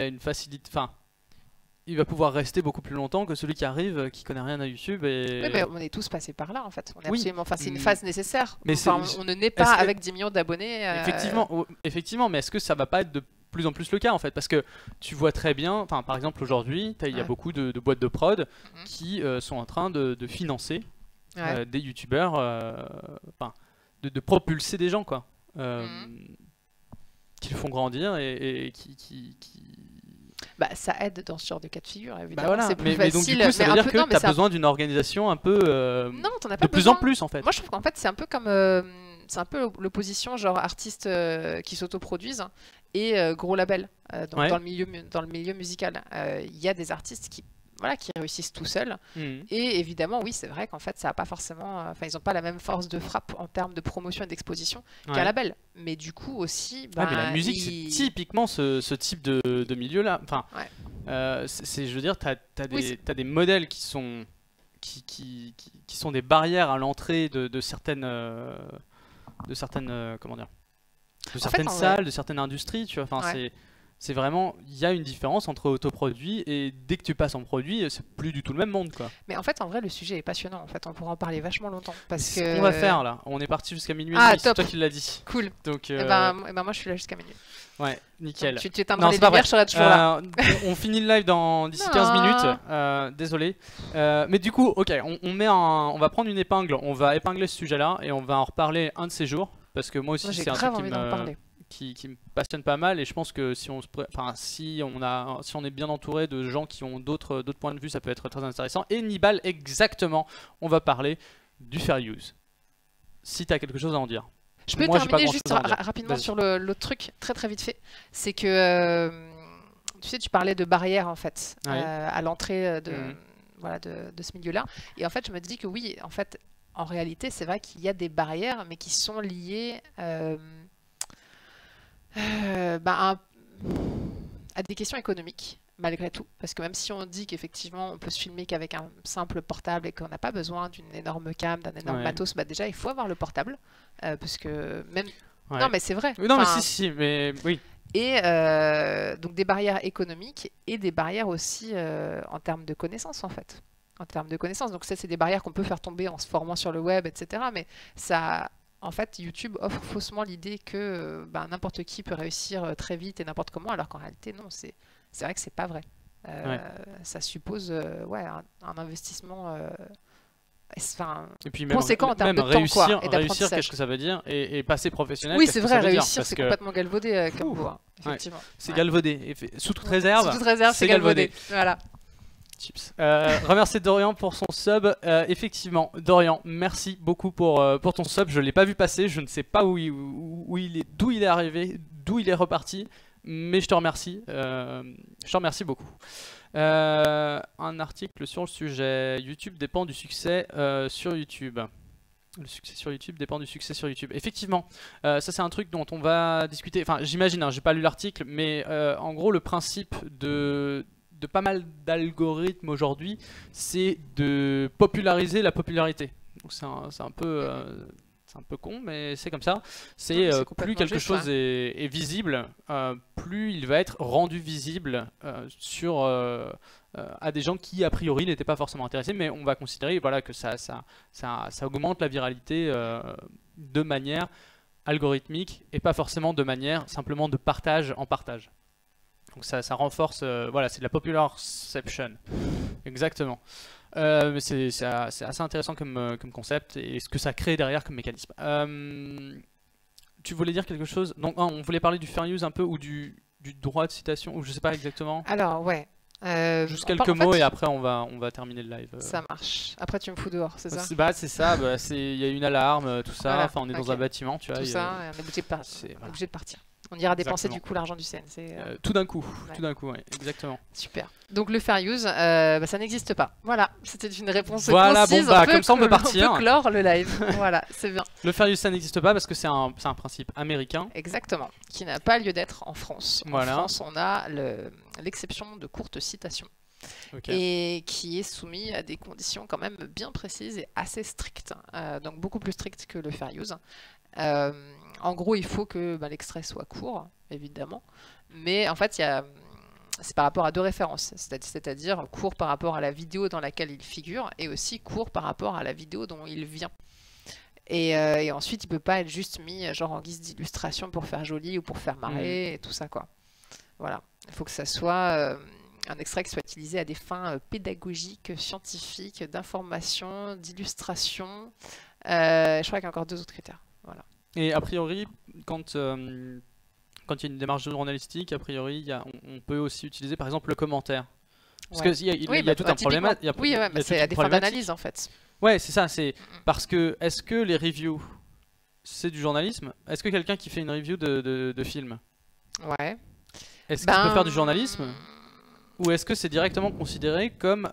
une facilité... Enfin, il va pouvoir rester beaucoup plus longtemps que celui qui arrive, qui connaît rien à YouTube. Oui, mais on est tous passés par là en fait. On est absolument... Enfin, c'est une phase nécessaire. Mais on ne naît pas avec 10 millions d'abonnés. Effectivement, mais est-ce que ça va pas être de plus en plus le cas en fait? Parce que tu vois très bien, enfin par exemple aujourd'hui, il y a beaucoup de boîtes de prod qui sont en train de financer des youtubeurs, de propulser des gens quoi, qui le font grandir et qui... ça aide dans ce genre de cas de figure, évidemment. Voilà. C'est plus facile. Donc du coup, ça veut dire que tu as besoin d'une organisation un peu non, t'en as pas de plus en plus en fait. Moi, je trouve qu'en fait, c'est un peu comme c'est un peu l'opposition genre artistes qui s'autoproduisent et gros labels. Donc dans le milieu musical, il y a des artistes qui réussissent tout seuls. Et évidemment, oui, c'est vrai qu'en fait, ça a pas forcément... ils n'ont pas la même force de frappe en termes de promotion et d'exposition qu'un label. Mais du coup aussi... mais la musique, c'est typiquement ce type de milieu-là. Enfin, je veux dire, t'as des modèles qui sont des barrières à l'entrée de certaines... comment dire, de certaines salles, de certaines industries, tu vois. Enfin, c'est vraiment, il y a une différence entre autoproduit et dès que tu passes en produit, c'est plus du tout le même monde quoi. Mais en fait, en vrai, le sujet est passionnant. En fait, on pourra en parler vachement longtemps parce que. C'est ce qu'on va faire là. On est parti jusqu'à minuit. C'est toi qui l'as dit. Cool. Donc. moi, je suis là jusqu'à minuit. Ouais, nickel. Donc, tu éteindras les lumières, je serai toujours là. On finit le live d'ici 15 minutes. Désolé. Mais du coup, ok, on va prendre une épingle. On va épingler ce sujet-là et on va en reparler un de ces jours parce que moi aussi, c'est un truc qui me passionne pas mal, et je pense que si on est bien entouré de gens qui ont d'autres points de vue, ça peut être très intéressant. Et Nibal, exactement, on va parler du fair use. Si tu as quelque chose à en dire. Je peux Moi, j'ai pas terminer juste grand-chose à en dire. rapidement Vas-y. sur l'autre truc, très vite fait. C'est que, tu sais, tu parlais de barrières en fait, Ouais. à l'entrée Mhm. voilà, de ce milieu-là. Et en fait, je me dis que oui, en fait, en réalité, c'est vrai qu'il y a des barrières, mais qui sont liées à des questions économiques, malgré tout. Parce que même si on dit qu'effectivement, on peut se filmer qu'avec un simple portable et qu'on n'a pas besoin d'une énorme cam, d'un énorme Ouais. matos, bah déjà, il faut avoir le portable. Parce que même... Ouais. Non, mais c'est vrai. Oui, non, mais Enfin, si, mais oui. Et donc des barrières économiques et des barrières aussi en termes de connaissances, en fait. En termes de connaissances. Donc ça, c'est des barrières qu'on peut faire tomber en se formant sur le web, etc. Mais ça... En fait, YouTube offre faussement l'idée que n'importe qui peut réussir très vite et n'importe comment, alors qu'en réalité, non, c'est vrai que c'est pas vrai. Ouais. Ça suppose un investissement Et puis même, conséquent en termes même de temps, réussir, quoi, et d'apprentissage. réussir, qu'est-ce que ça veut dire, et passer professionnel, Oui, qu'est-ce c'est que vrai, ça veut dire, réussir, parce c'est que complètement galvaudé comme mot, hein, effectivement. c'est Ouais. galvaudé. Sous toute réserve, Sous toute réserve, c'est galvaudé. Voilà. Chips. Remercier Dorian pour son sub. Effectivement, Dorian, merci beaucoup pour ton sub. Je l'ai pas vu passer, je ne sais pas d'où il est arrivé, d'où il est reparti, mais je te remercie. Je te remercie beaucoup. Un article sur le sujet. YouTube dépend du succès sur YouTube. Le succès sur YouTube dépend du succès sur YouTube. Effectivement, ça c'est un truc dont on va discuter. Enfin, j'imagine, hein, j'ai pas lu l'article, mais en gros, le principe de pas mal d'algorithmes aujourd'hui, c'est de populariser la popularité. Donc c'est un peu con, mais c'est comme ça. C'est Non, mais c'est plus complètement quelque juste, chose est visible, plus il va être rendu visible à des gens qui a priori n'étaient pas forcément intéressés, mais on va considérer voilà, que ça augmente la viralité de manière algorithmique et pas forcément de manière simplement de partage en partage. Donc ça renforce, voilà, c'est de la popularception. Exactement. Mais c'est assez intéressant comme concept et ce que ça crée derrière comme mécanisme. Tu voulais dire quelque chose? Donc on voulait parler du fair use un peu ou du droit de citation, ou je sais pas exactement. Alors, ouais. Juste quelques mots et après on va terminer le live. Ça marche. Après, tu me fous dehors, c'est ça? C'est ça, il y a une alarme, tout ça. Voilà, Enfin, on est dans ok. un bâtiment, tu vois. Tout ça, et on est obligé de, voilà. obligé de partir. On ira dépenser Exactement. du coup l'argent du CNC. Tout d'un coup, Ouais. ouais, exactement. Super. Donc le fair use, ça n'existe pas. Voilà, c'était une réponse Voilà, concise. bon, bah, comme ça, on peut partir. On peut clore le live. Voilà, c'est bien. Le fair use, ça n'existe pas parce que c'est un principe américain. Exactement. Qui n'a pas lieu d'être en France. Voilà. En France, on a l'exception de courte citation. Ok. Et qui est soumis à des conditions quand même bien précises et assez strictes. Donc beaucoup plus strictes que le fair use. En gros, il faut que l'extrait soit court, évidemment. Mais en fait, c'est par rapport à deux références. C'est-à-dire court par rapport à la vidéo dans laquelle il figure et aussi court par rapport à la vidéo dont il vient. Et ensuite, il ne peut pas être juste mis genre en guise d'illustration pour faire joli ou pour faire marrer et tout ça, quoi. Voilà. Il faut que ça soit un extrait qui soit utilisé à des fins pédagogiques, scientifiques, d'information, d'illustration. Je crois qu'il y a encore deux autres critères. Voilà. Et a priori, quand il y a une démarche journalistique, a priori, on peut aussi utiliser par exemple le commentaire. Parce Ouais. qu'il y a, Oui, il y a tout un problème. Oui, mais c'est à des fins d'analyse en fait. Ouais, c'est ça. C'est parce que est-ce que les reviews, c'est du journalisme? Est-ce que quelqu'un qui fait une review de film, Ouais. est-ce qu'il peut faire du journalisme? Ou est-ce que c'est directement considéré comme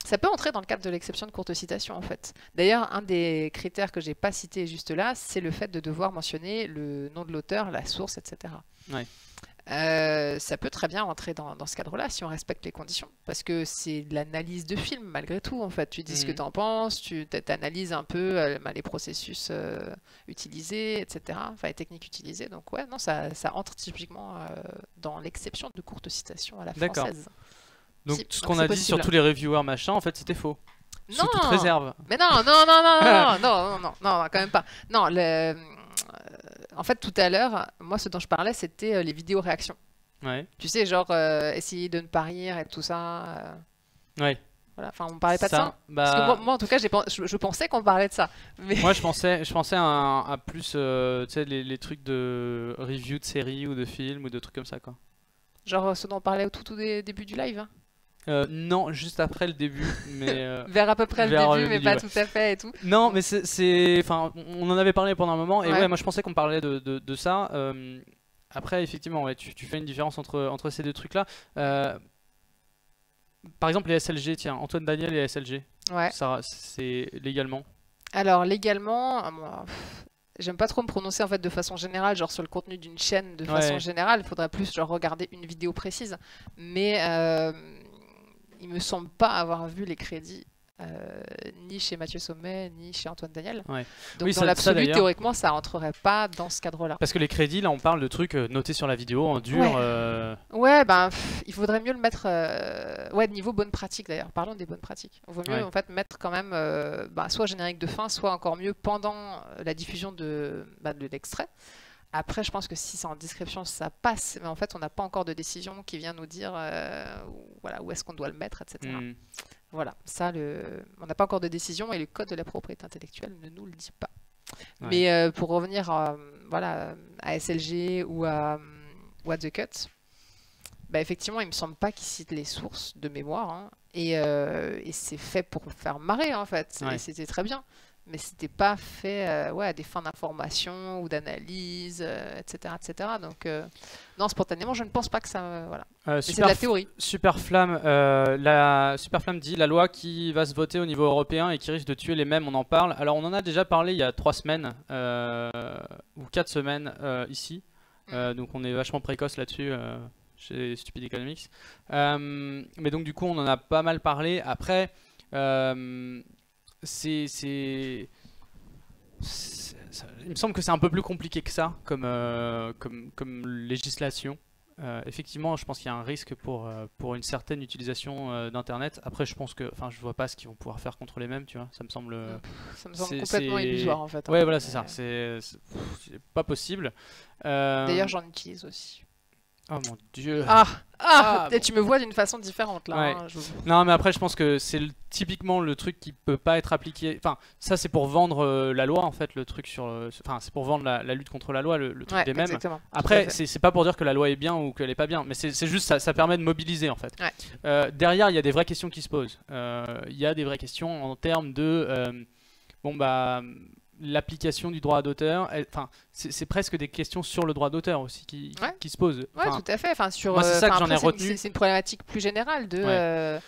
Ça peut entrer dans le cadre de l'exception de courte citation en fait. D'ailleurs, un des critères que j'ai pas cité juste là, c'est le fait de devoir mentionner le nom de l'auteur, la source, etc. Ouais. Ça peut très bien rentrer dans ce cadre-là si on respecte les conditions. Parce que c'est de l'analyse de film malgré tout en fait. Tu dis ce que tu en penses, tu analyses un peu les processus utilisés, etc. Enfin les techniques utilisées. Donc ouais, non, ça entre typiquement dans l'exception de courte citation à la française. Donc Si, ce donc qu'on c'est a dit possible. sur tous les reviewers machin, en fait c'était faux. Sous toute réserve. Mais non, quand même pas. Non, en fait, tout à l'heure, moi, ce dont je parlais, c'était les vidéos réactions. Ouais. Tu sais, genre, essayer de ne pas rire et tout ça. Ouais. Voilà. Enfin, on parlait pas de ça. Bah... Parce que moi, en tout cas, je pensais qu'on parlait de ça. Mais... Moi, je pensais à plus, tu sais, les trucs de review de séries ou de films ou de trucs comme ça, quoi. Genre ceux dont on parlait au tout début du live. Non, juste après le début, mais vers à peu près le début, mais pas tout à fait et tout. Non, mais enfin, on en avait parlé pendant un moment, et Ouais. ouais, moi je pensais qu'on parlait de ça. Après, effectivement, ouais, tu fais une différence entre ces deux trucs-là. Par exemple, les SLG, tiens, Antoine Daniel et les SLG, Ouais. ça, c'est légalement. Alors légalement, moi, j'aime pas trop me prononcer en fait de façon générale, genre sur le contenu d'une chaîne de façon Ouais. générale. Il faudrait plus genre regarder une vidéo précise. Mais il me semble pas avoir vu les crédits ni chez Mathieu Sommet ni chez Antoine Daniel. Ouais. Donc Oui, dans ça l'absolu, d'ailleurs. théoriquement, ça rentrerait pas dans ce cadre-là. Parce que les crédits, là, on parle de trucs notés sur la vidéo en dur. Ouais. Ouais, ben il faudrait mieux le mettre ouais, de niveau bonne pratique d'ailleurs. Parlons des bonnes pratiques. Il vaut mieux Ouais. en fait mettre quand même soit générique de fin, soit encore mieux pendant la diffusion de l'extrait. Après, je pense que si c'est en description, ça passe, mais en fait, on n'a pas encore de décision qui vient nous dire voilà, où est-ce qu'on doit le mettre, etc. Hmm. Voilà, ça, on n'a pas encore de décision et le code de la propriété intellectuelle ne nous le dit pas. Ouais. Mais pour revenir voilà, à SLG ou à The Cut, bah, effectivement, il me semble pas qu'ils citent les sources de mémoire, hein, et c'est fait pour faire marrer en fait, Ouais. et c'était très bien. Mais c'était pas fait ouais, à des fins d'information ou d'analyse, etc., etc. Donc, non, spontanément, je ne pense pas que ça. Voilà. Mais c'est de la théorie. Superflamme dit la loi qui va se voter au niveau européen et qui risque de tuer les mêmes, on en parle. Alors on en a déjà parlé il y a 3 semaines ou 4 semaines ici. Donc on est vachement précoce là-dessus chez Stupid Economics. Mais donc du coup on en a pas mal parlé. Après il me semble que c'est un peu plus compliqué que ça comme législation. Effectivement, je pense qu'il y a un risque pour une certaine utilisation d'internet. Après, je pense que, enfin, je vois pas ce qu'ils vont pouvoir faire contre les mêmes, tu vois. Ça me semble complètement illusoire en fait. Ouais, voilà, c'est ça. C'est pas possible. D'ailleurs, j'en utilise aussi. Oh mon dieu. Et tu me vois d'une façon différente là. Ouais. Hein, Non, mais après, je pense que c'est typiquement le truc qui peut pas être appliqué. Enfin, ça, c'est pour vendre la loi en fait, le truc sur. Enfin, c'est pour vendre la lutte contre la loi, le truc des mêmes. Exactement. Après, c'est pas pour dire que la loi est bien ou qu'elle est pas bien, mais c'est juste ça permet de mobiliser en fait. Ouais. Derrière, il y a des vraies questions qui se posent. Il y a des vraies questions en termes de l'application du droit d'auteur. Enfin, c'est presque des questions sur le droit d'auteur aussi qui se posent. Ouais, tout à fait. Enfin, moi, c'est ça que j'en ai retenu. C'est une problématique plus générale de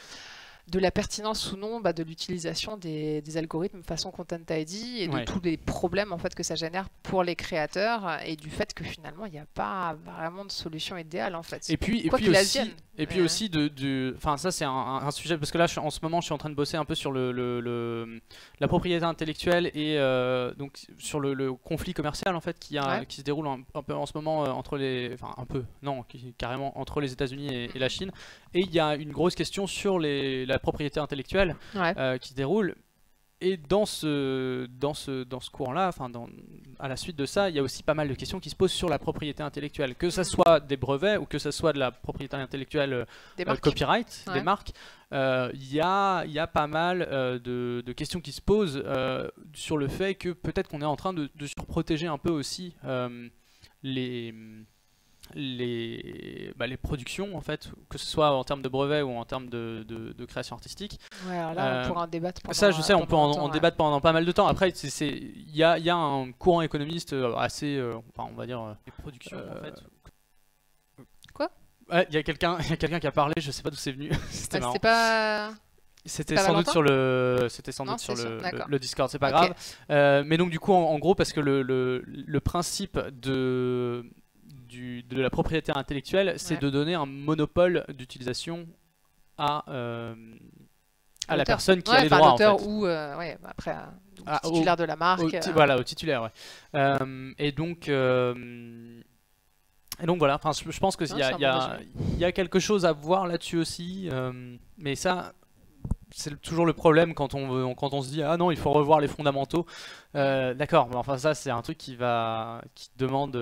la pertinence ou non de l'utilisation des algorithmes façon Content ID et de tous les problèmes en fait que ça génère pour les créateurs et du fait que finalement il n'y a pas vraiment de solution idéale en fait. Et puis aussi enfin ça c'est un sujet parce que là en ce moment je suis en train de bosser un peu sur la propriété intellectuelle et donc sur le conflit commercial en fait qui se déroule un peu en ce moment carrément entre les États-Unis et la Chine, et il y a une grosse question sur la propriété intellectuelle qui se déroule. Et dans ce cours-là, à la suite de ça, il y a aussi pas mal de questions qui se posent sur la propriété intellectuelle, que ça soit des brevets ou que ça soit de la propriété intellectuelle copyright, des marques. Il y a pas mal de questions qui se posent sur le fait que peut-être qu'on est en train de surprotéger un peu aussi les productions en fait, que ce soit en termes de brevets ou en termes de création artistique. Ouais, alors là on pourra en débattre pendant ça je sais, on peut en débattre pendant pas mal de temps. Après il y a un courant économiste assez on va dire les productions en fait. Quoi? Il y a quelqu'un qui a parlé, je sais pas d'où c'est venu. C'était marrant. C'était sans doute sur le Discord, c'est pas grave. Mais donc du coup en gros parce que le principe de la propriété intellectuelle, c'est de donner un monopole d'utilisation à la personne qui a les droits en fait. Ou après au titulaire de la marque. Voilà, au titulaire. Et donc voilà. Enfin, je pense que il y a quelque chose à voir là-dessus aussi. Mais ça, c'est toujours le problème quand on se dit ah non, il faut revoir les fondamentaux. D'accord, mais enfin ça c'est un truc qui demande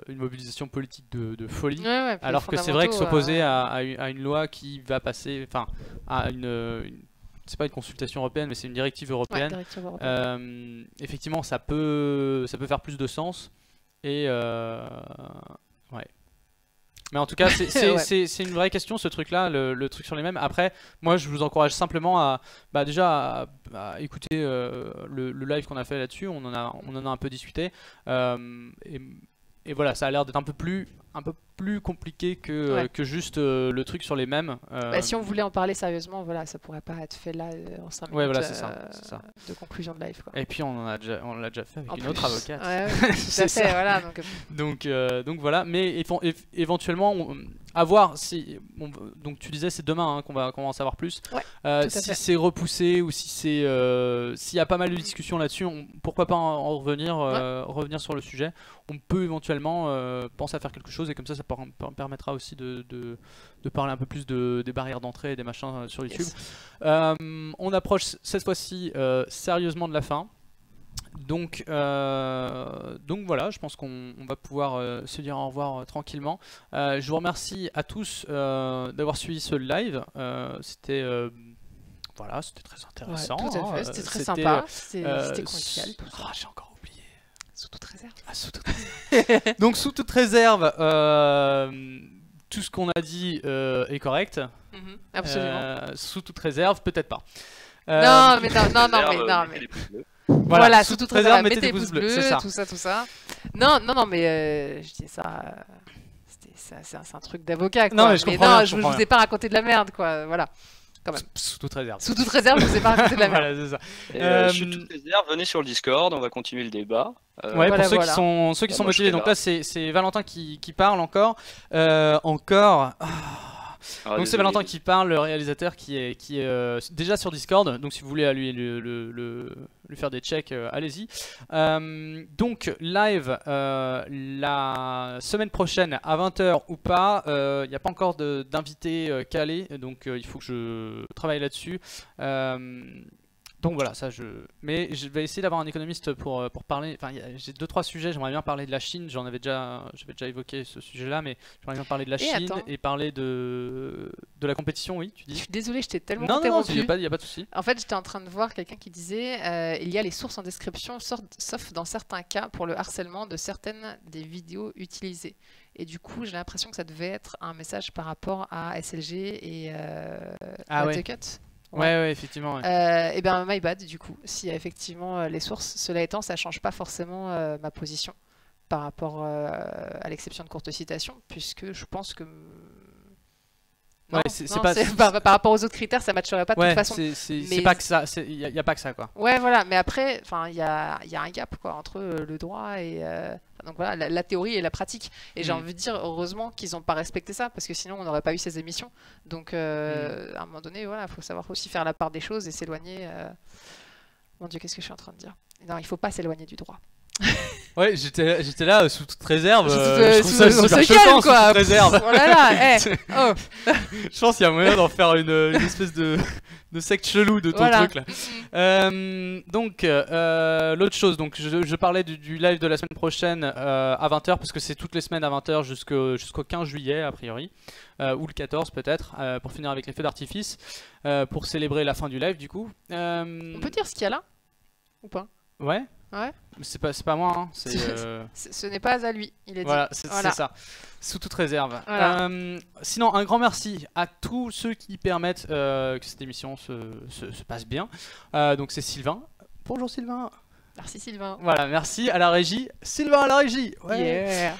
une mobilisation politique de folie. Alors que c'est vrai que s'opposer à une loi qui va passer, enfin à c'est pas une consultation européenne, mais c'est une directive européenne. Ouais, directive européenne. Effectivement, ça peut faire plus de sens. Et ouais. Mais en tout cas, c'est une vraie question, ce truc-là, le truc sur les mèmes. Après, moi, je vous encourage simplement à déjà à écouter le live qu'on a fait là-dessus. On en a un peu discuté. Et voilà, ça a l'air d'être un peu plus compliqué que juste le truc sur les mèmes. Si on voulait en parler sérieusement, voilà, ça pourrait pas être fait là en 5 minutes. Ouais, voilà, c'est ça. De conclusion de live, quoi. Et puis on l'a déjà fait avec une autre avocate. Ouais, tout à fait, voilà. Donc voilà, mais éventuellement, à voir si. Donc tu disais c'est demain qu'on va en savoir plus. Ouais, si c'est repoussé ou si s'il y a pas mal de discussions là-dessus, pourquoi pas en revenir sur le sujet. On peut éventuellement penser à faire quelque chose et comme ça permettra aussi de parler un peu plus des barrières d'entrée et des machins sur YouTube. Yes. On approche cette fois-ci sérieusement de la fin. Donc voilà, je pense qu'on va pouvoir se dire au revoir tranquillement. Je vous remercie à tous d'avoir suivi ce live. C'était très intéressant. Ouais, tout à fait, c'était très sympa, c'était convivial. J'ai encore oublié. Sous toute réserve. Sous toute réserve. Donc sous toute réserve, tout ce qu'on a dit est correct. Absolument. Sous toute réserve, peut-être pas. Non, mais. Voilà, sous toute réserve, mettez des pouces bleus, tout ça. Non, mais je dis ça. C'est un truc d'avocat. Non, mais je comprends bien, je vous ai pas raconté de la merde, quoi. Voilà. Quand même. Sous toute réserve. Sous toute réserve, je vous ai pas raconté de la merde. Voilà, c'est ça. Sous toute réserve, venez sur le Discord, on va continuer le débat. Ouais, pour ceux qui sont motivés. Donc là, c'est Valentin qui parle encore. Donc c'est Valentin qui parle, le réalisateur qui est déjà sur Discord. Donc si vous voulez lui faire des checks, allez-y. Donc live la semaine prochaine à 20h ou pas. Il n'y a pas encore d'invité calé, donc il faut que je travaille là-dessus. Donc voilà, mais je vais essayer d'avoir un économiste pour parler. Enfin, j'ai 2-3 sujets. J'aimerais bien parler de la Chine. J'avais déjà évoqué ce sujet-là, mais j'aimerais bien parler de la Chine et parler de la compétition. Oui, tu dis. Je suis désolée, je t'ai tellement interrompu. Non, il n'y a pas de souci. En fait, j'étais en train de voir quelqu'un qui disait il y a les sources en description, sauf dans certains cas pour le harcèlement de certaines des vidéos utilisées. Et du coup, j'ai l'impression que ça devait être un message par rapport à SLG et The Cut. Ouais, effectivement. Ouais. Et ben, my bad, du coup. S'il y a effectivement les sources, cela étant, ça change pas forcément ma position par rapport à l'exception de courte citation, puisque je pense que. Non, par rapport aux autres critères, ça ne matcherait pas de toute façon. C'est pas que ça, il n'y a pas que ça, quoi. Ouais, voilà, mais après, il y a un gap, quoi, entre le droit et. Donc voilà, la théorie et la pratique. Et j'ai envie de dire, heureusement qu'ils n'ont pas respecté ça, parce que sinon on n'aurait pas eu ces émissions. Donc à un moment donné, voilà, faut savoir aussi faire la part des choses et s'éloigner. Mon Dieu, qu'est-ce que je suis en train de dire? Non, il faut pas s'éloigner du droit. Ouais, j'étais là sous toute réserve. Je trouve ça super choquant, quoi. Sous toute réserve. Oh là là, Je pense qu'il y a moyen d'en faire une espèce de secte chelou de ton truc là. Donc l'autre chose, donc je parlais du live de la semaine prochaine à 20h parce que c'est toutes les semaines à 20h jusqu'au 15 juillet a priori, ou le 14 peut-être, pour finir avec les feux d'artifice, pour célébrer la fin du live du coup. On peut dire ce qu'il y a là ou pas? Ouais. C'est pas moi, hein. Ce n'est pas à lui, il est dit. Voilà, c'est ça, sous toute réserve. Voilà. Sinon, un grand merci à tous ceux qui permettent que cette émission se passe bien. Donc c'est Sylvain. Bonjour Sylvain. Merci Sylvain. Voilà, merci à la régie. Sylvain à la régie. Ouais.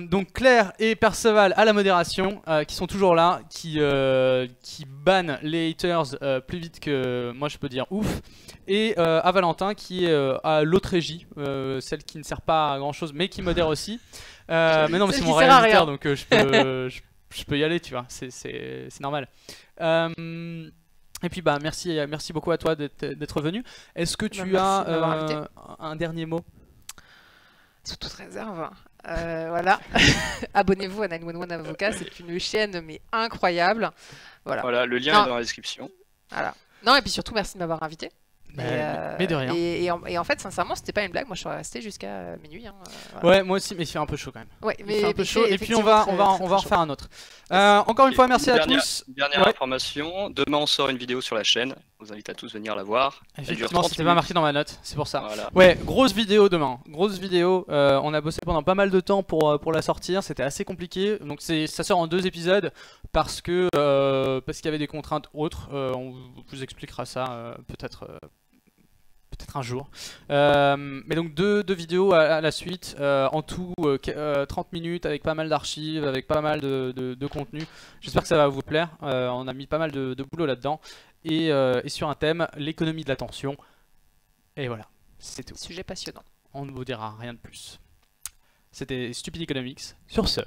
Donc Claire et Perceval à la modération, qui sont toujours là, qui bannent les haters plus vite que moi je peux dire ouf. Et à Valentin qui est à l'autre régie, celle qui ne sert pas à grand chose mais qui modère aussi. Mais non, mais c'est mon réalisateur donc je peux y aller, tu vois, c'est normal. Et puis bah merci beaucoup à toi d'être venu. Est-ce que tu as un dernier mot? Sous toute réserve. Voilà. Abonnez-vous à 911 Avocat, c'est une chaîne mais incroyable. Voilà, le lien est dans la description. Voilà. Non, et puis surtout merci de m'avoir invité. Mais de rien. Et en fait, sincèrement, c'était pas une blague. Moi, je serais resté jusqu'à minuit. Voilà. Ouais, moi aussi, mais il fait un peu chaud quand même. Ouais, mais il fait un peu chaud. Et puis on va en faire un autre. Encore une fois, merci à Dernière- tous. Dernière Ouais. information, demain on sort une vidéo sur la chaîne. Je vous invite à tous venir la voir. Elle dure Effectivement, 30 c'était pas minutes. marqué dans ma note, c'est pour ça. Voilà. Ouais, grosse vidéo demain. Grosse vidéo. On a bossé pendant pas mal de temps pour la sortir. C'était assez compliqué. Donc ça sort en 2 épisodes parce qu'il y avait des contraintes autres. On vous expliquera ça peut-être un jour. Mais donc deux vidéos à la suite. En tout 30 minutes avec pas mal d'archives, avec pas mal de contenu. J'espère que ça va vous plaire. On a mis pas mal de boulot là-dedans. Et sur un thème, l'économie de l'attention. Et voilà, c'est tout. Sujet passionnant. On ne vous dira rien de plus. C'était Stupid Economics. Sur ce.